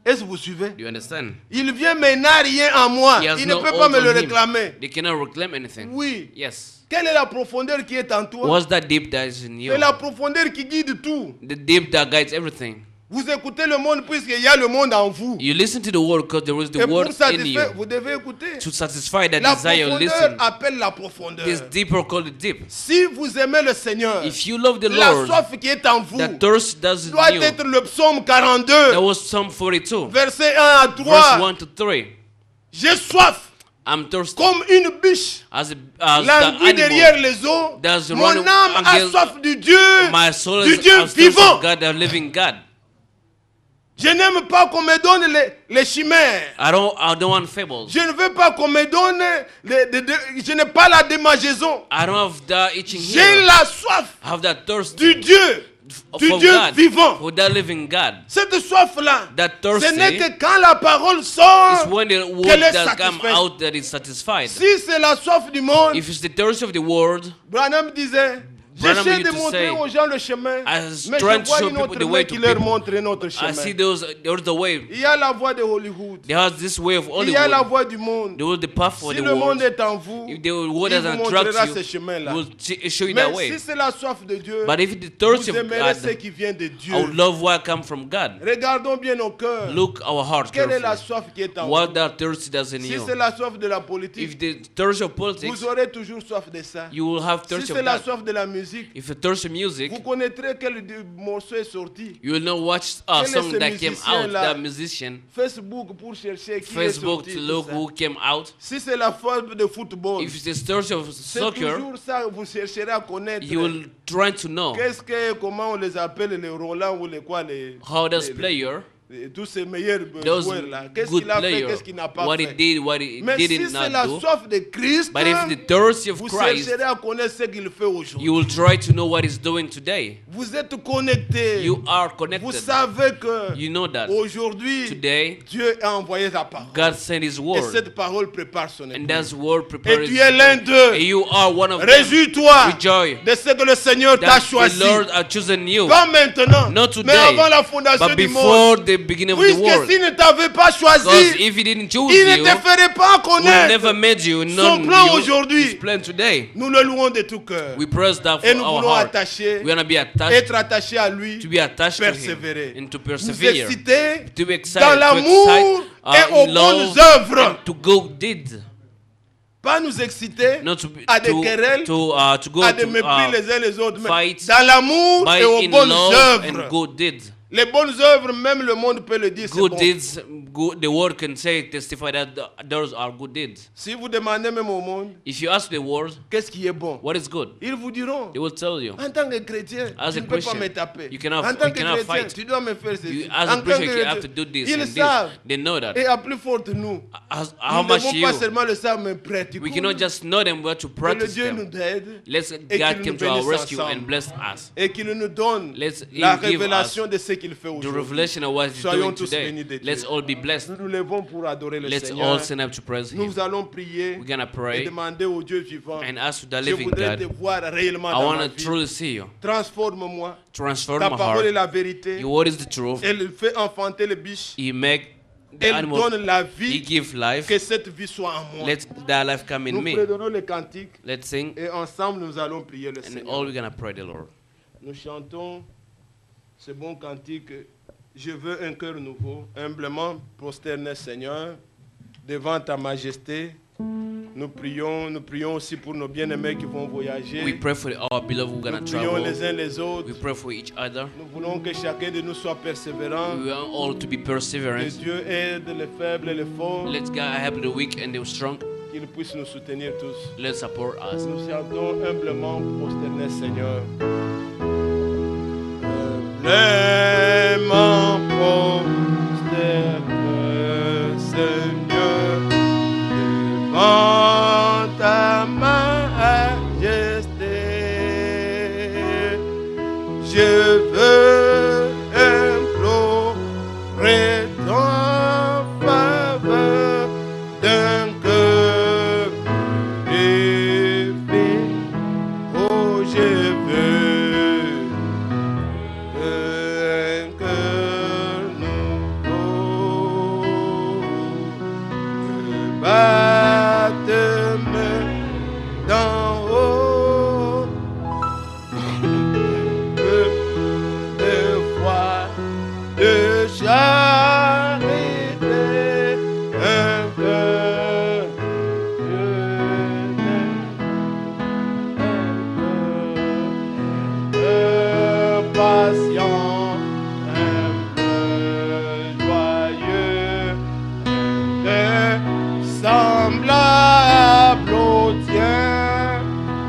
Est-ce que vous suivez? Do you understand? Il vient mais il n'a rien en moi. He has Il ne no peut pas hold me le on him. réclamer. They cannot reclaim anything. Oui. Yes. Quelle est la profondeur qui est en toi? What's that deep that is in you? C'est la profondeur qui guide tout. The deep that guides everything. Vous écoutez le monde puisqu'il y a le monde en vous. You listen to the word because there is the Et pour word in satisfaire, you. vous devez écouter. To satisfy that La desire, profondeur listen. appelle la profondeur. This deeper called it deep. Si vous aimez le Seigneur, If you love the la Lord, soif qui est en vous the thirst that's in doit you. être le psaume 42, That was Psalm 42, verset 1 à verse 3. 1 to 3. J'ai soif I'm thirsty comme une biche as the languie derrière animal. les eaux. That's Mon running âme a against soif du Dieu, My soul du is Dieu as thirst vivant. of God, the living God. Je n'aime pas qu'on me donne les chimères. I don't want fables. Je ne veux pas qu'on me donne, je n'ai pas la démangeaison. I don't have that itching J'ai here. la soif I have that thirst du Dieu, du for Dieu God, vivant. for that living God. Cette soif-là, That ce n'est thirsty que quand la parole sort is when the word qu'elle est that come satisfaite. out that is satisfied. Si c'est la soif du monde, If it's the thirst of the world, Branham disait, Branham j'essaie used de to montrer say, aux gens le chemin, I was mais trying je to vois show une people autre the main way qui to leur people. montre un autre I see chemin. there's the way. Il y a la voie de Hollywood, There's this way of il y a la Hollywood. voie du monde. The path for Si the le monde world. est en vous, If the word il doesn't vous montrera attract ce you, chemin-là. will show you that Mais way. si c'est la soif de Dieu, But if the thirst vous of aimerez ce God, qui vient de Dieu. I would love what come from God. Regardons bien nos cœurs. Look our hearts Quelle est la carefully. soif qui est en What vous? that thirst does in Si you. c'est la soif de la politique, If the thirst of politics, vous aurez toujours soif de ça. you will have Si thirst of c'est la that. soif de la musique, If you thirst of music, vous connaîtrez quel morceau est sorti. you will not watch a Quel est song ce that came out, musicien-là? that musician. Facebook pour chercher qui est Facebook sorti. to tout look ça. who came out. Si c'est la soif de football, If it's the thirst of c'est soccer, toujours ça vous chercherez à connaître. you will try to know Comment on les appelle les Roland ou les quoi les how does les- player, Et tous ces meilleurs those joueurs là, qu'est-ce good qu'il a fait, players, qu'est-ce qu'il n'a pas what he fait. did, what he Mais si did c'est not la do. soif de Christ, But if the thirsty of vous Christ, chercherez à connaître ce qu'il fait aujourd'hui. you will try to know what he's doing today. Vous êtes connectés. You are Vous connected. savez que You know that aujourd'hui, today Dieu a envoyé sa parole. God sent His Et word, cette parole prépare son and épouse. that word Et prepares. tu es l'un And d'eux. you are one of them. Réjouis-toi Rejoice de ce que le Seigneur t'a that choisi. the Lord has chosen you, Pas maintenant, not mais today, avant la fondation but du monde. before the beginning of the Puisque world. s'il ne t'avait pas Because choisi, if He didn't choose il ne you, te ferait pas He will connaître. never made you. Son None plan you. aujourd'hui. His plan today. Nous le louons de tout cœur. We praise that Et for nous our voulons heart. attacher, We want to be attached, être attachés à lui, to be attached to Him, persévérer. and to Nous persevere, exciter to be excited, dans to l'amour excite, et aux in bonnes love, œuvres. and to go deed. Pas nous exciter Not to be, à des querelles, to go à des to mépris les uns les autres, mais fight, dans l'amour by et aux in bonnes love œuvres. and good deeds. Les bonnes œuvres, même le monde peut le dire, c'est Good bon. deeds, the word can say, testify that those are good deeds. Si vous demandez même au monde, If you ask the world, qu'est-ce qui est bon? what is good, Ils vous diront. they will tell you. En tant que chrétien, As tu a ne peux pas Christian, me taper. you cannot- En tant you que cannot chrétien, fight. tu dois me faire ceci. You, as En a tant preacher, que you have to chrétien, do this ils and this. savent. They know that. Et à plus forte nous. How Nous ne much devons you? pas seulement le savoir, mais pratiquons. We cannot just know them, but to Que le practice Dieu them. nous aide Let's et God qu'il come nous to our bénisse rescue ensemble. and bless us. Et qu'il nous donne Let's la give révélation us de ce qu'il fait the aujourd'hui. revelation of what He's Soyons doing tous today. bénis de Dieu. Let's all be blessed. Nous nous levons pour adorer le Let's Seigneur. all stand up to praise Him. Nous allons prier We're gonna et pray demander au Dieu vivant. and ask the Je living voudrais te God. voir réellement I dans want ma to vie. truly see you. Transforme-moi. Transform Ta my parole est heart. la vérité. Your word is the truth. Elle fait enfanter les biches. He make the Elle animal. donne la He vie. give life. Que cette vie soit en moi. Let that life come in Nous me. prédonnons les cantiques Let's sing, et ensemble nous allons prier le and Seigneur. all we're gonna pray the Lord. Nous chantons ce bon cantique. Je veux un cœur nouveau, humblement prosterné Seigneur, devant ta majesté. Nous prions aussi pour nos bien-aimés qui vont voyager. We pray for our beloved who are Nous gonna prions travel. les uns les autres. We pray for each other. Nous voulons que chacun de nous soit persévérant. We want all to be Que perseverant. Dieu aide les faibles et les forts. Let God help the weak and the strong. Qu'il puisse nous soutenir tous. Let's support us. Nous chantons humblement prosterné Seigneur. Humblement prosterné Seigneur, devant ta majesté. Je veux implorer ton faveur d'un cœur purifié. Oh, je veux un cœur nouveau. Batte-moi d'en haut. De foi, de charité, un cœur patient, joyeux, semblable au tien,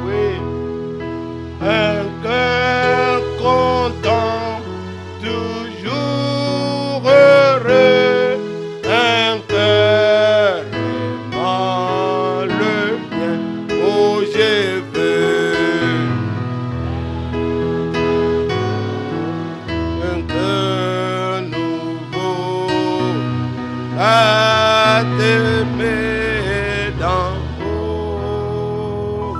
oui, un cœur content, toujours heureux, un cœur aimant le bien, oh je veux un cœur nouveau à t'aimer d'en haut,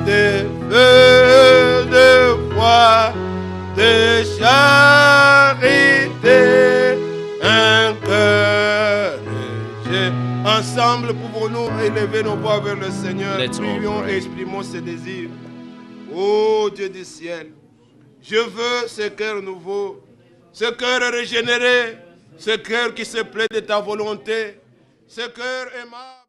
des feux de foi, de charité, un cœur léger. Ensemble, pouvons-nous élever nos voix vers le Seigneur. Let's all Prions pray. et exprimons ce désir. Ô Dieu du ciel, je veux ce cœur nouveau, ce cœur régénéré, ce cœur qui se plaît de ta volonté, ce cœur aimable.